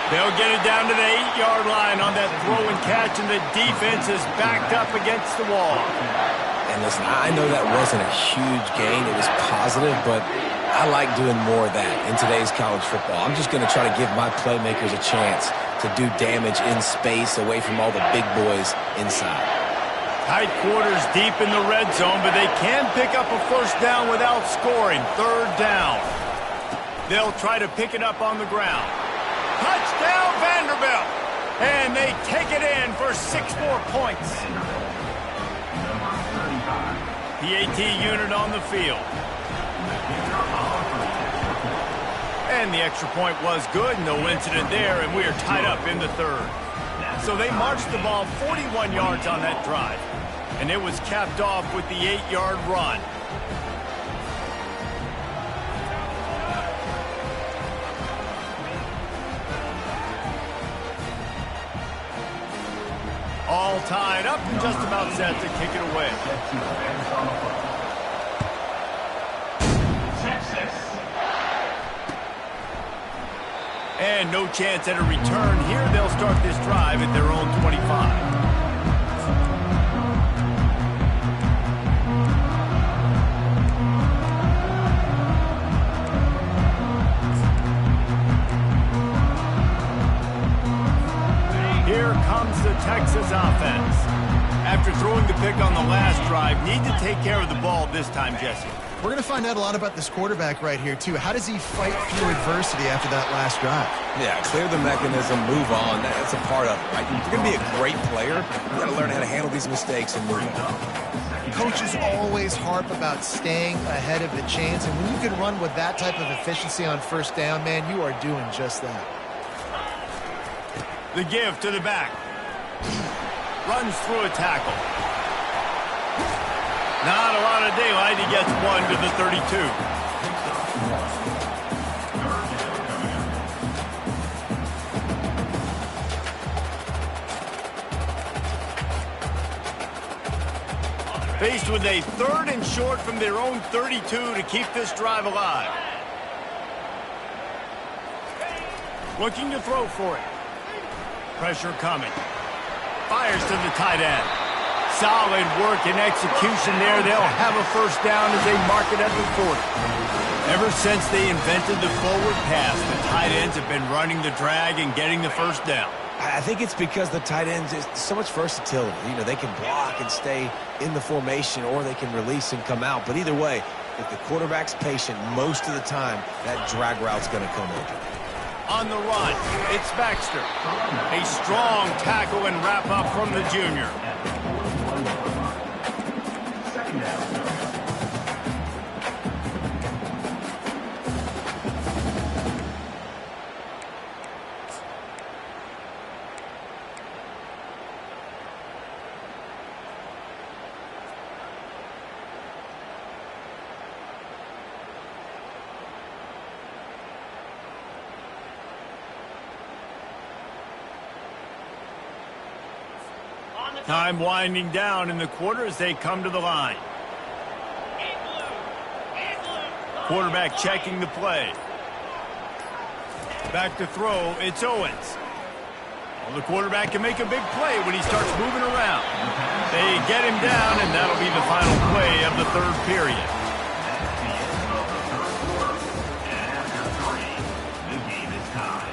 They'll get it down to the 8-yard line on that throw and catch, and the defense is backed up against the wall. And listen, I know that wasn't a huge gain. It was positive, but I like doing more of that in today's college football. I'm just going to try to give my playmakers a chance to do damage in space away from all the big boys inside. Tight quarters deep in the red zone, but they can pick up a first down without scoring. Third down. They'll try to pick it up on the ground. Touchdown, Vanderbilt! And they take it in for 6 more points. The AT unit on the field. And the extra point was good. No incident there, and we are tied up in the third. So they marched the ball 41 yards on that drive. And it was capped off with the 8-yard run. All tied up and just about set to kick it away. Texas. And no chance at a return here. They'll start this drive at their own 25. Here comes the Texas offense. After throwing the pick on the last drive, need to take care of the ball this time, Jesse. We're going to find out a lot about this quarterback right here, too. How does he fight through adversity after that last drive? Yeah, clear the mechanism, move on. That's a part of it, right? If you're going to be a great player, you got to learn how to handle these mistakes and move on. Coaches always harp about staying ahead of the chains, and when you can run with that type of efficiency on first down, man, you are doing just that. The give to the back. Runs through a tackle. Not a lot of daylight. He gets one to the 32. Faced with a 3rd and short from their own 32 to keep this drive alive. Looking to throw for it. Pressure coming. Fires to the tight end. Solid work and execution there. They'll have a first down as they mark it at the 40. Ever since they invented the forward pass, the tight ends have been running the drag and getting the first down. I think it's because the tight ends is so much versatility. You know, they can block and stay in the formation, or they can release and come out. But either way, if the quarterback's patient most of the time, that drag route's going to come open. On the run, it's Baxter. A strong tackle and wrap up from the junior. Second down. Time winding down in the quarter as they come to the line. Quarterback checking the play. Back to throw, it's Owens. Well, the quarterback can make a big play when he starts moving around. They get him down, and that'll be the final play of the 3rd period. That's the end of the 3rd quarter. And after 3, the game is tied.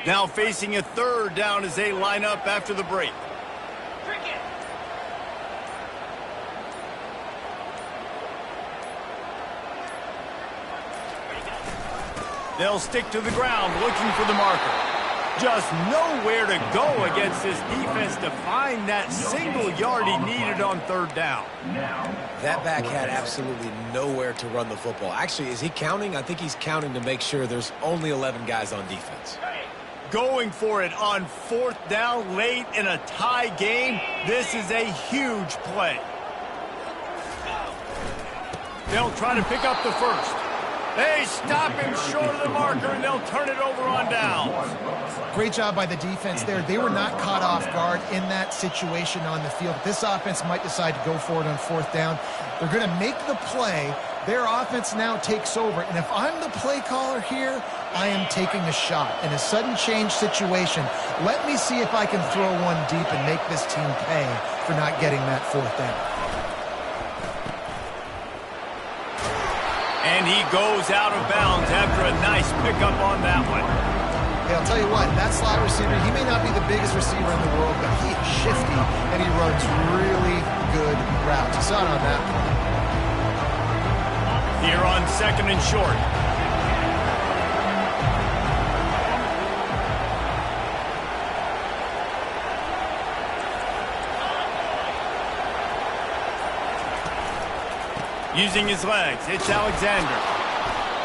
Now facing a 3rd down as they line up after the break. They'll stick to the ground looking for the marker. Just nowhere to go against this defense to find that single yard he needed on 3rd down. That back had absolutely nowhere to run the football. Actually, is he counting? I think he's counting to make sure there's only 11 guys on defense. Going for it on 4th down late in a tie game. This is a huge play. They'll try to pick up the first. They stop him short of the marker, and they'll turn it over on downs. Great job by the defense there. They were not caught off guard in that situation on the field. This offense might decide to go for it on 4th down. They're going to make the play. Their offense now takes over. And if I'm the play caller here, I am taking a shot. In a sudden change situation, let me see if I can throw one deep and make this team pay for not getting that 4th down. And he goes out of bounds after a nice pickup on that one. Hey, I'll tell you what, that slot receiver, he may not be the biggest receiver in the world, but he is shifty, and he runs really good routes. You saw it on that play. Here on 2nd and short. Using his legs, it's Alexander.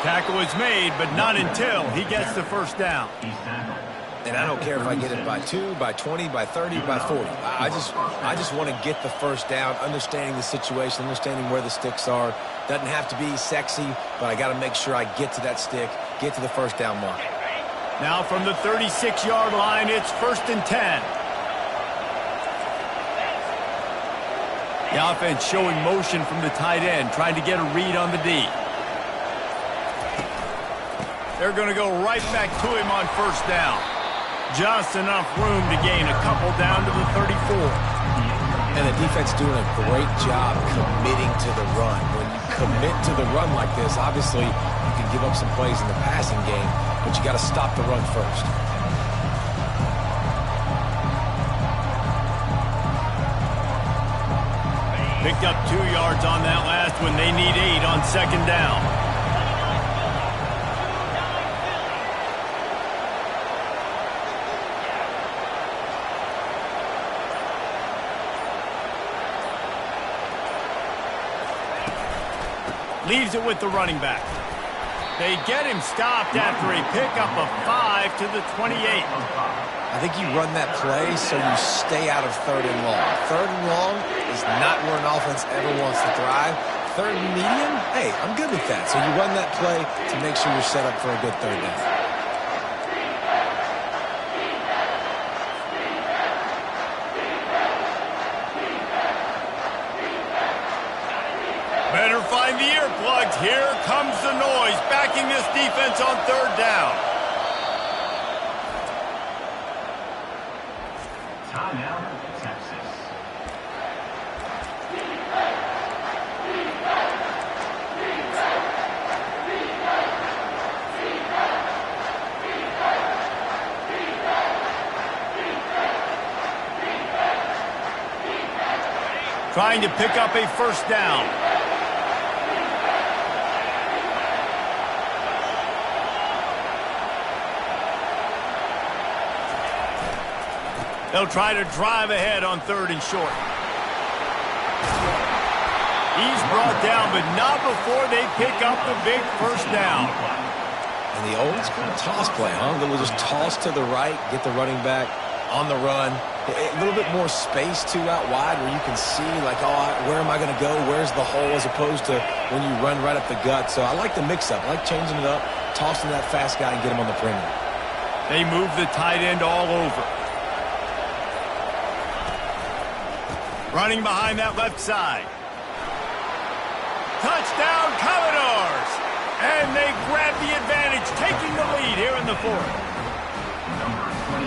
Tackle is made, but not until he gets the first down. And I don't care if I get it by 2, by 20, by 30, by 40. I just want to get the first down, understanding the situation, understanding where the sticks are. Doesn't have to be sexy, but I got to make sure I get to that stick, get to the first down mark. Now from the 36-yard line, it's 1st and 10. The offense showing motion from the tight end, trying to get a read on the D. They're going to go right back to him on 1st down. Just enough room to gain a couple down to the 34. And the defense doing a great job committing to the run. When you commit to the run like this, obviously you can give up some plays in the passing game, but you got to stop the run first. Picked up 2 yards on that last one. They need 8 on 2nd down. Leaves it with the running back. They get him stopped after a pickup of 5 to the 28. I think you run that play so you stay out of 3rd and long. 3rd and long is not where an offense ever wants to thrive. 3rd and medium, hey, I'm good with that. So you run that play to make sure you're set up for a good 3rd down. Better find the earplugs. Here comes the noise, backing this defense on 3rd down. Timeout, Texas. Trying to pick up a 1st down. They'll try to drive ahead on 3rd and short. He's brought down, but not before they pick up the big 1st down. And the old school toss play, huh? We'll just toss to the right, get the running back on the run. A little bit more space, too, out wide where you can see, like, oh, where am I going to go? Where's the hole? As opposed to when you run right up the gut. So I like the mix-up. I like changing it up, tossing that fast guy and get him on the perimeter. They move the tight end all over. Running behind that left side. Touchdown, Commodores! And they grab the advantage, taking the lead here in the 4th. Number 24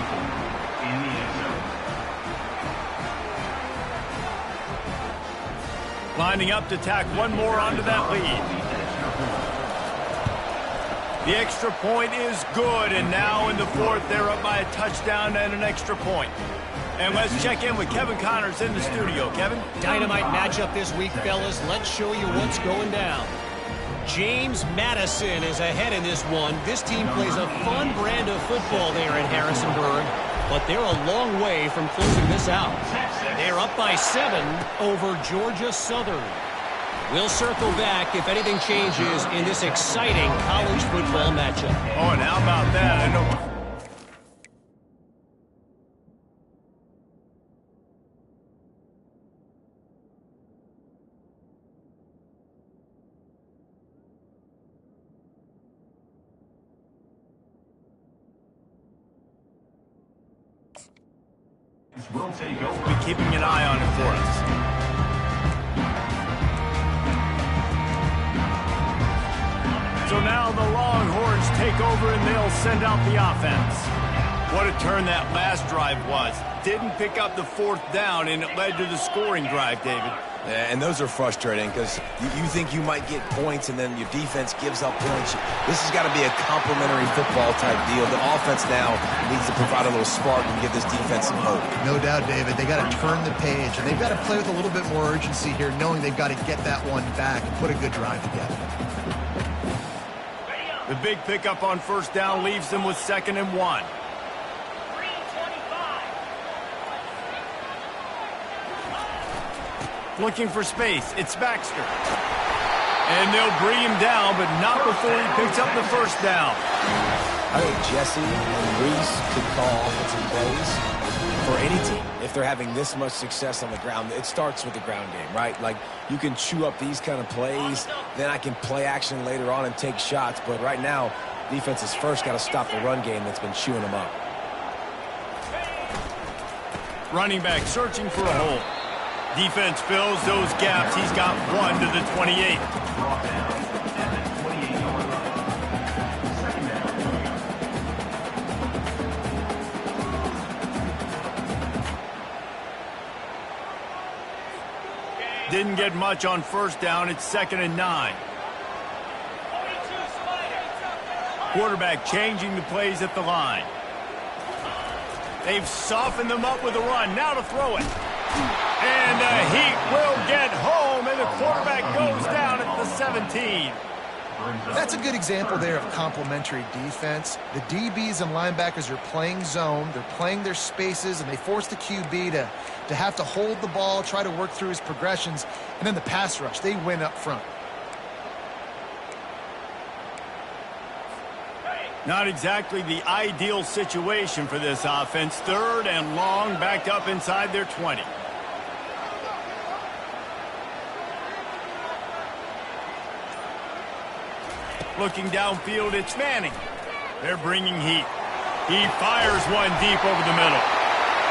in the end zone. Lining up to tack one more onto that lead. The extra point is good, and now in the 4th, they're up by a touchdown and an extra point. And let's check in with Kevin Connors in the studio. Kevin? Dynamite matchup this week, fellas. Let's show you what's going down. James Madison is ahead in this one. This team plays a fun brand of football there in Harrisonburg, but they're a long way from closing this out. They're up by 7 over Georgia Southern. We'll circle back if anything changes in this exciting college football matchup. Oh, and how about that? I know. We'll take over. Be keeping an eye on it for us. So now the Longhorns take over and they'll send out the offense. What a turn that last drive was. Didn't pick up the 4th down, and it led to the scoring drive, David. Yeah, and those are frustrating because you think you might get points and then your defense gives up points. This has got to be a complementary football type deal. The offense now needs to provide a little spark and give this defense some hope. No doubt, David. They got to turn the page, and they've got to play with a little bit more urgency here, knowing they've got to get that one back and put a good drive together. The big pickup on 1st down leaves them with 2nd and 1. Looking for space. It's Baxter. And they'll bring him down, but not before he picks up the first down. I think Jesse and Reese could call offensive plays for any team. If they're having this much success on the ground, it starts with the ground game, right? Like, you can chew up these kind of plays, then I can play action later on and take shots. But right now, defense has first got to stop the run game that's been chewing them up. Running back searching for a hole. Defense fills those gaps. He's got 1 to the 28. Brought down at the 28-yard line. Second down. Didn't get much on first down. It's 2nd and 9. Quarterback changing the plays at the line. They've softened them up with a run. Now to throw it. And the Heat will get home, and the quarterback goes down at the 17. That's a good example there of complementary defense. The DBs and linebackers are playing zone. They're playing their spaces, and they force the QB to have to hold the ball, try to work through his progressions. And then the pass rush, they win up front. Not exactly the ideal situation for this offense. 3rd and long, backed up inside their 20. Looking downfield, it's Manning. They're bringing heat. He fires one deep over the middle.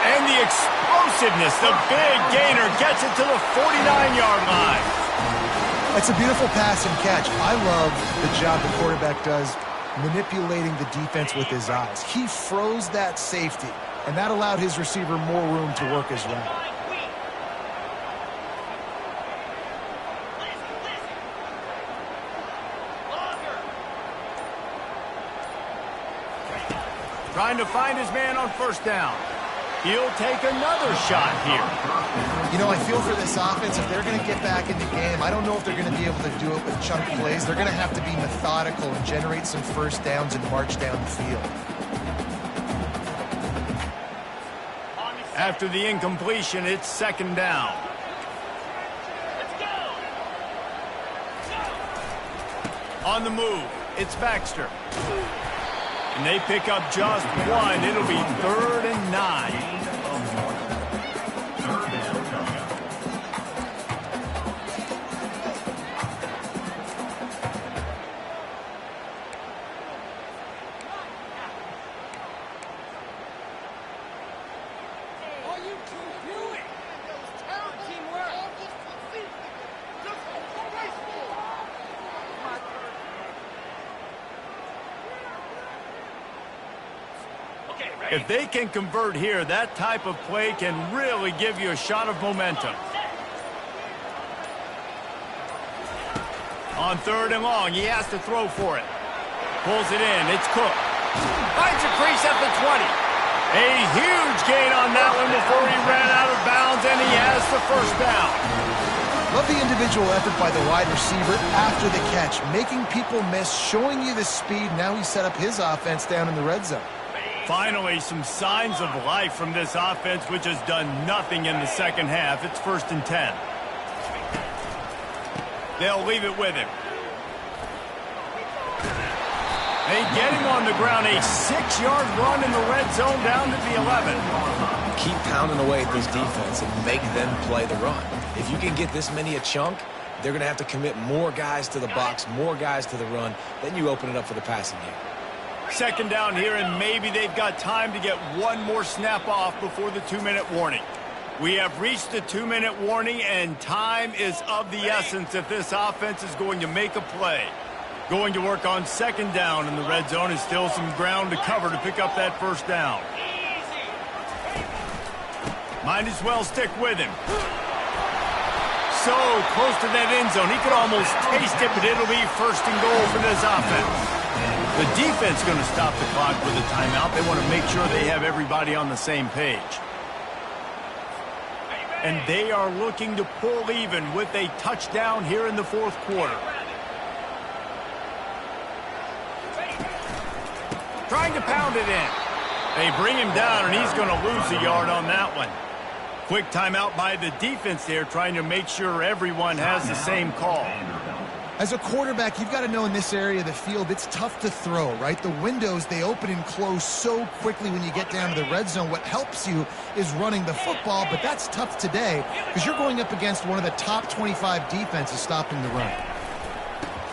And the explosiveness, the big gainer gets it to the 49-yard line. That's a beautiful pass and catch. I love the job the quarterback does manipulating the defense with his eyes. He froze that safety, and that allowed his receiver more room to work his route. Trying to find his man on first down. He'll take another shot here. You know, I feel for this offense, if they're going to get back in the game, I don't know if they're going to be able to do it with chunk plays. They're going to have to be methodical and generate some first downs and march down the field. After the incompletion, it's 2nd down. On the move, it's Baxter. And they pick up just 1. It'll be 3rd and 9. If they can convert here, that type of play can really give you a shot of momentum. On 3rd and long, he has to throw for it. Pulls it in. It's Cook. Finds a crease at the 20. A huge gain on that one before he ran out of bounds, and he has the first down. Love the individual effort by the wide receiver after the catch, making people miss, showing you the speed. Now he set up his offense down in the red zone. Finally, some signs of life from this offense, which has done nothing in the second half. It's 1st and 10. They'll leave it with him. They get him on the ground. A 6-yard run in the red zone down to the 11. Keep pounding away at this defense and make them play the run. If you can get this many a chunk, they're going to have to commit more guys to the box, more guys to the run. Then you open it up for the passing game. 2nd down here, and maybe they've got time to get one more snap off before the 2-minute warning. We have reached the 2-minute warning, and time is of the essence if this offense is going to make a play. Going to work on 2nd down in the red zone, and still some ground to cover to pick up that first down. Might as well stick with him. So close to that end zone. He could almost taste it, but it'll be 1st and goal for this offense. The defense going to stop the clock with a timeout. They want to make sure they have everybody on the same page. And they are looking to pull even with a touchdown here in the 4th quarter. Trying to pound it in. They bring him down, and he's going to lose a yard on that one. Quick timeout by the defense there, trying to make sure everyone has the same call. As a quarterback, you've got to know in this area of the field, it's tough to throw, right? The windows, they open and close so quickly when you get down to the red zone. What helps you is running the football, but that's tough today because you're going up against one of the top 25 defenses stopping the run.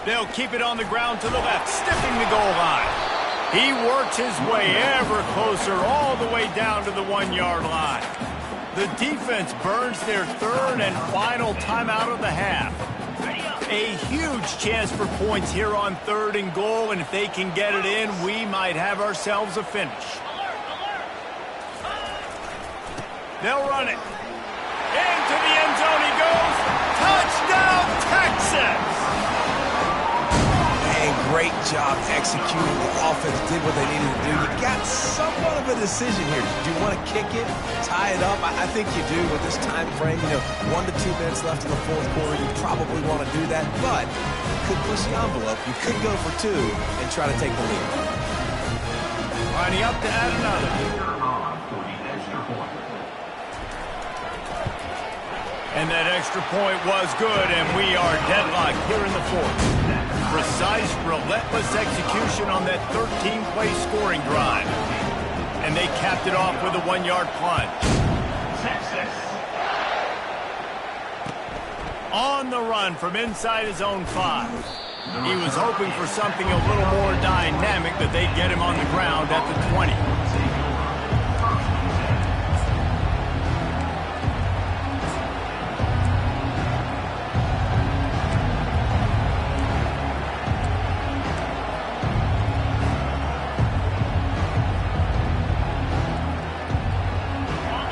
They'll keep it on the ground to the left, stiffing the goal line. He works his way ever closer all the way down to the 1-yard line. The defense burns their third and final timeout of the half. A huge chance for points here on 3rd and goal, and if they can get it in, we might have ourselves a finish. They'll run it. Into the end zone he goes. Touchdown, Texas! Hey, great job executing. The offense did what they needed to do. You got somewhat of a decision here. Do you want to kick it, tie it up? I think you do with this time frame. 1 to 2 minutes left in the 4th quarter. You probably want to do that, but you could push the envelope. You could go for 2 and try to take the lead. Lining up to add another. And that extra point was good, and we are deadlocked here in the 4th. Precise, relentless execution on that 13-play scoring drive. And they capped it off with a 1-yard plunge. Texas. On the run from inside his own 5. He was hoping for something a little more dynamic, that they'd get him on the ground at the 20.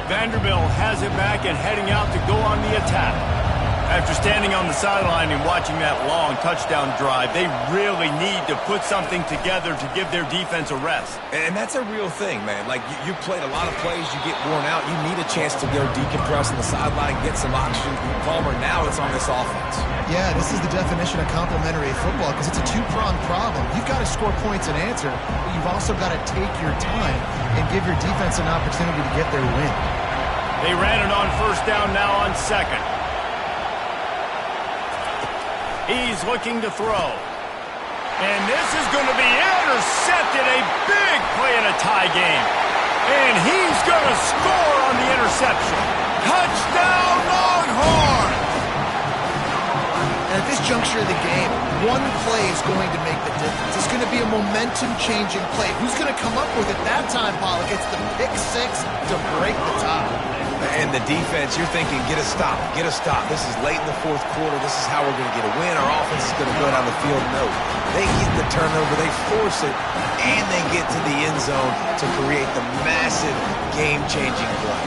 Vanderbilt has it back and heading out to go on the attack. After standing on the sideline and watching that long touchdown drive, they really need to put something together to give their defense a rest. And that's a real thing, man. Like, you played a lot of plays, you get worn out, you need a chance to go decompress on the sideline, get some oxygen. Palmer, now it's on this offense. Yeah, this is the definition of complementary football because it's a two-pronged problem. You've got to score points and answer, but you've also got to take your time and give your defense an opportunity to get their win. They ran it on 1st down, now on 2nd. He's looking to throw. And this is going to be intercepted. A big play in a tie game. And he's going to score on the interception. Touchdown, Longhorns! And at this juncture of the game, one play is going to make the difference. It's going to be a momentum-changing play. Who's going to come up with it that time, Pollock? It's the pick 6 to break the tie. And the defense, you're thinking, get a stop, get a stop. This is late in the 4th quarter. This is how we're going to get a win. Our offense is going to go down the field. No, they get the turnover, they force it, and they get to the end zone to create the massive game-changing play.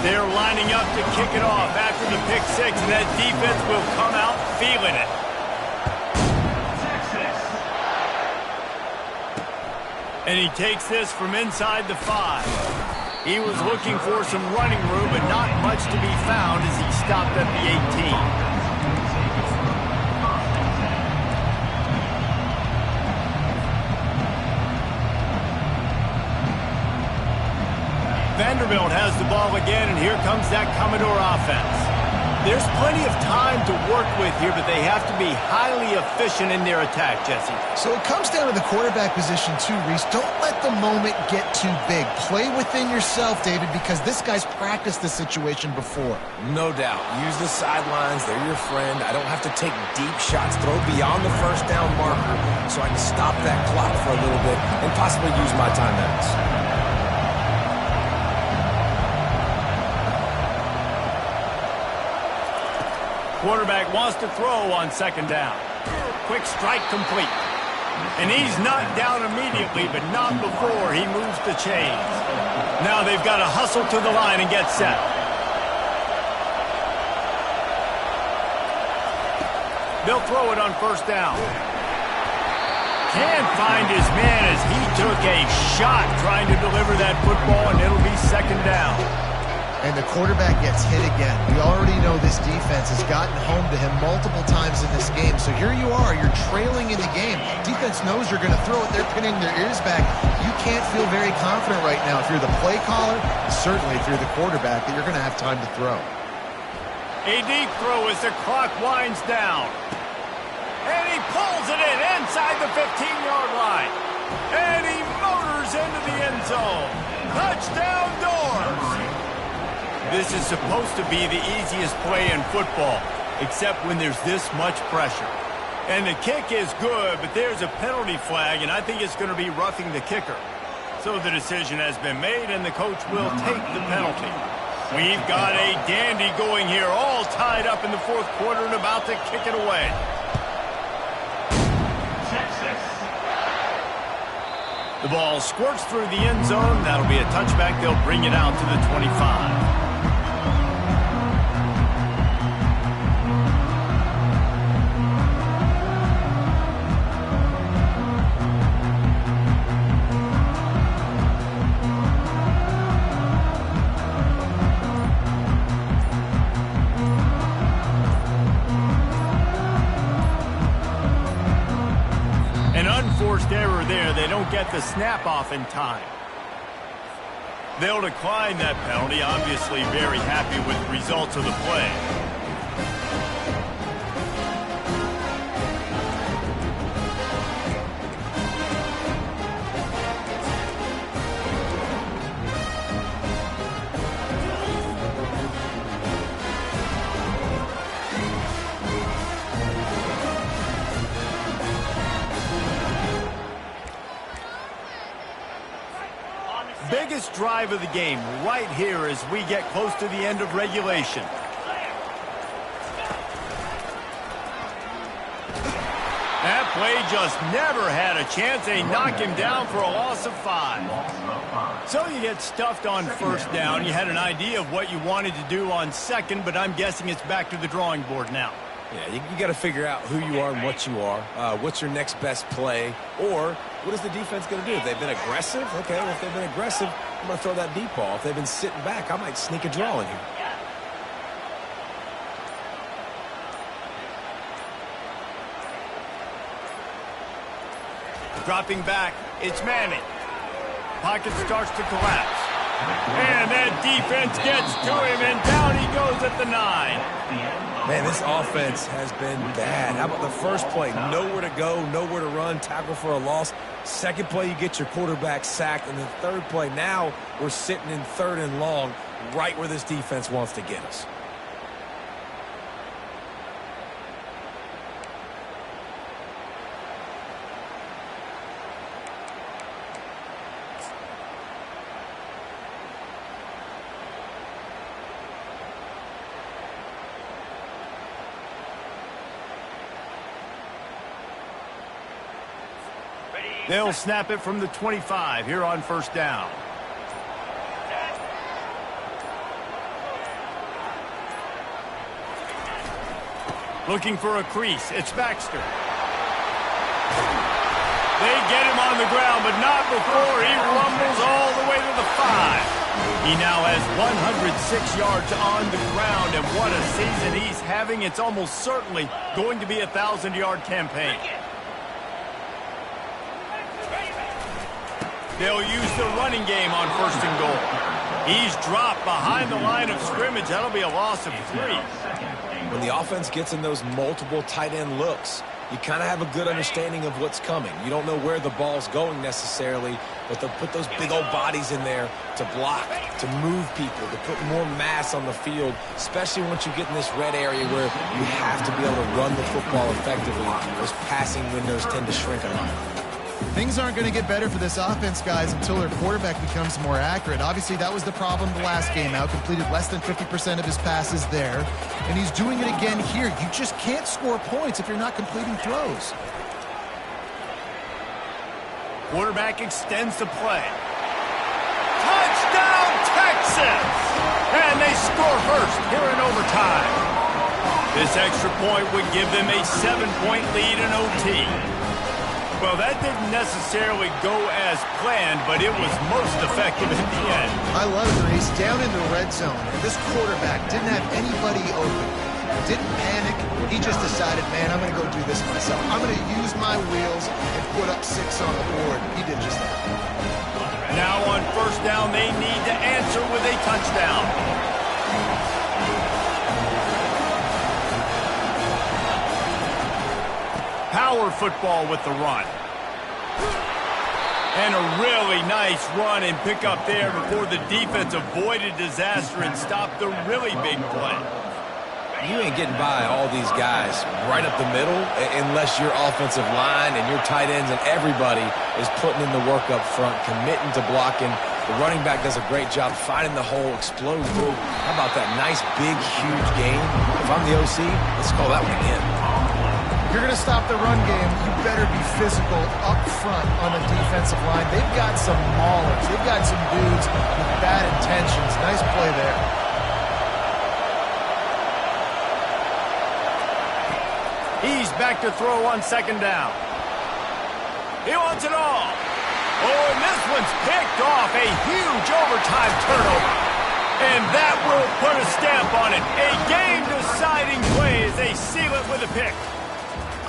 They're lining up to kick it off after the pick 6, and that defense will come out feeling it. And he takes this from inside the 5. He was looking for some running room, but not much to be found as he stopped at the 18. Vanderbilt has the ball again, and here comes that Commodore offense. There's plenty of time to work with here, but they have to be highly efficient in their attack, Jesse. So it comes down to the quarterback position too, Reese. Don't let the moment get too big. Play within yourself, David, because this guy's practiced this situation before. No doubt. Use the sidelines. They're your friend. I don't have to take deep shots. Throw beyond the 1st down marker so I can stop that clock for a little bit and possibly use my timeouts. Quarterback wants to throw on 2nd down. Quick strike complete. And he's knocked down immediately, but not before he moves the chains. Now they've got to hustle to the line and get set. They'll throw it on 1st down. Can't find his man as he took a shot trying to deliver that football, and it'll be 2nd down. And the quarterback gets hit again. We already know this defense has gotten home to him multiple times in this game. So here you are, you're trailing in the game. Defense knows you're going to throw it. They're pinning their ears back. You can't feel very confident right now if you're the play caller, certainly if you're the quarterback, that you're going to have time to throw. A deep throw as the clock winds down. And he pulls it in inside the 15-yard line. And he motors into the end zone. Touchdown Doors! This is supposed to be the easiest play in football, except when there's this much pressure. And the kick is good, but there's a penalty flag, and I think it's going to be roughing the kicker. So the decision has been made, and the coach will take the penalty. We've got a dandy going here, all tied up in the fourth quarter and about to kick it away. Texas. The ball squirts through the end zone. That'll be a touchback. They'll bring it out to the 25. Error there. They don't get the snap off in time. They'll decline that penalty. Obviously very happy with the results of the play. Biggest drive of the game right here as we get close to the end of regulation. That play just never had a chance. They knock him down for a loss of 5. So you get stuffed on first down. You had an idea of what you wanted to do on second, but I'm guessing it's back to the drawing board now. Yeah, you got to figure out who you are and what you are. What's your next best play? Or what is the defense going to do? If they've been aggressive, okay, well, if they've been aggressive, I'm going to throw that deep ball. If they've been sitting back, I might sneak a draw in here. Dropping back, it's Manning. Pocket starts to collapse. And that defense gets to him, and down he goes at the 9. Man, this offense has been bad. How about the first play? Nowhere to go, nowhere to run, tackle for a loss. Second play, you get your quarterback sacked. And the third play, now we're sitting in 3rd and long, right where this defense wants to get us. They'll snap it from the 25 here on first down. Looking for a crease. It's Baxter. They get him on the ground, but not before he rumbles all the way to the 5. He now has 106 yards on the ground, and what a season he's having. It's almost certainly going to be a 1,000-yard campaign. They'll use the running game on 1st and goal. He's dropped behind the line of scrimmage. That'll be a loss of 3. When the offense gets in those multiple tight end looks, you kind of have a good understanding of what's coming. You don't know where the ball's going necessarily, but they'll put those big old bodies in there to block, to move people, to put more mass on the field, especially once you get in this red area where you have to be able to run the football effectively. Those passing windows tend to shrink a lot. Things aren't going to get better for this offense, guys, until their quarterback becomes more accurate. Obviously, that was the problem the last game out. Completed less than 50% of his passes there. And he's doing it again here. You just can't score points if you're not completing throws. Quarterback extends the play. Touchdown, Texas! And they score first here in overtime. This extra point would give them a 7-point lead in OT. Well, that didn't necessarily go as planned, but it was most effective at the end. I love it, Reese. Down in the red zone, this quarterback didn't have anybody open. Didn't panic. He just decided, man, I'm going to go do this myself. I'm going to use my wheels and put up 6 on the board. He did just that. Now on first down, they need to answer with a touchdown. Power football with the run. And a really nice run and pick up there before the defense avoided disaster and stopped the really big play. You ain't getting by all these guys right up the middle unless your offensive line and your tight ends and everybody is putting in the work up front, committing to blocking. The running back does a great job finding the hole, exploding through. How about that nice, big, huge game? If I'm the OC, let's call that one again. If you're going to stop the run game, you better be physical up front on the defensive line. They've got some maulers. They've got some dudes with bad intentions. Nice play there. He's back to throw on second down. He wants it all. Oh, and this one's picked off. A huge overtime turnover. And that will put a stamp on it. A game-deciding play as they seal it with a pick.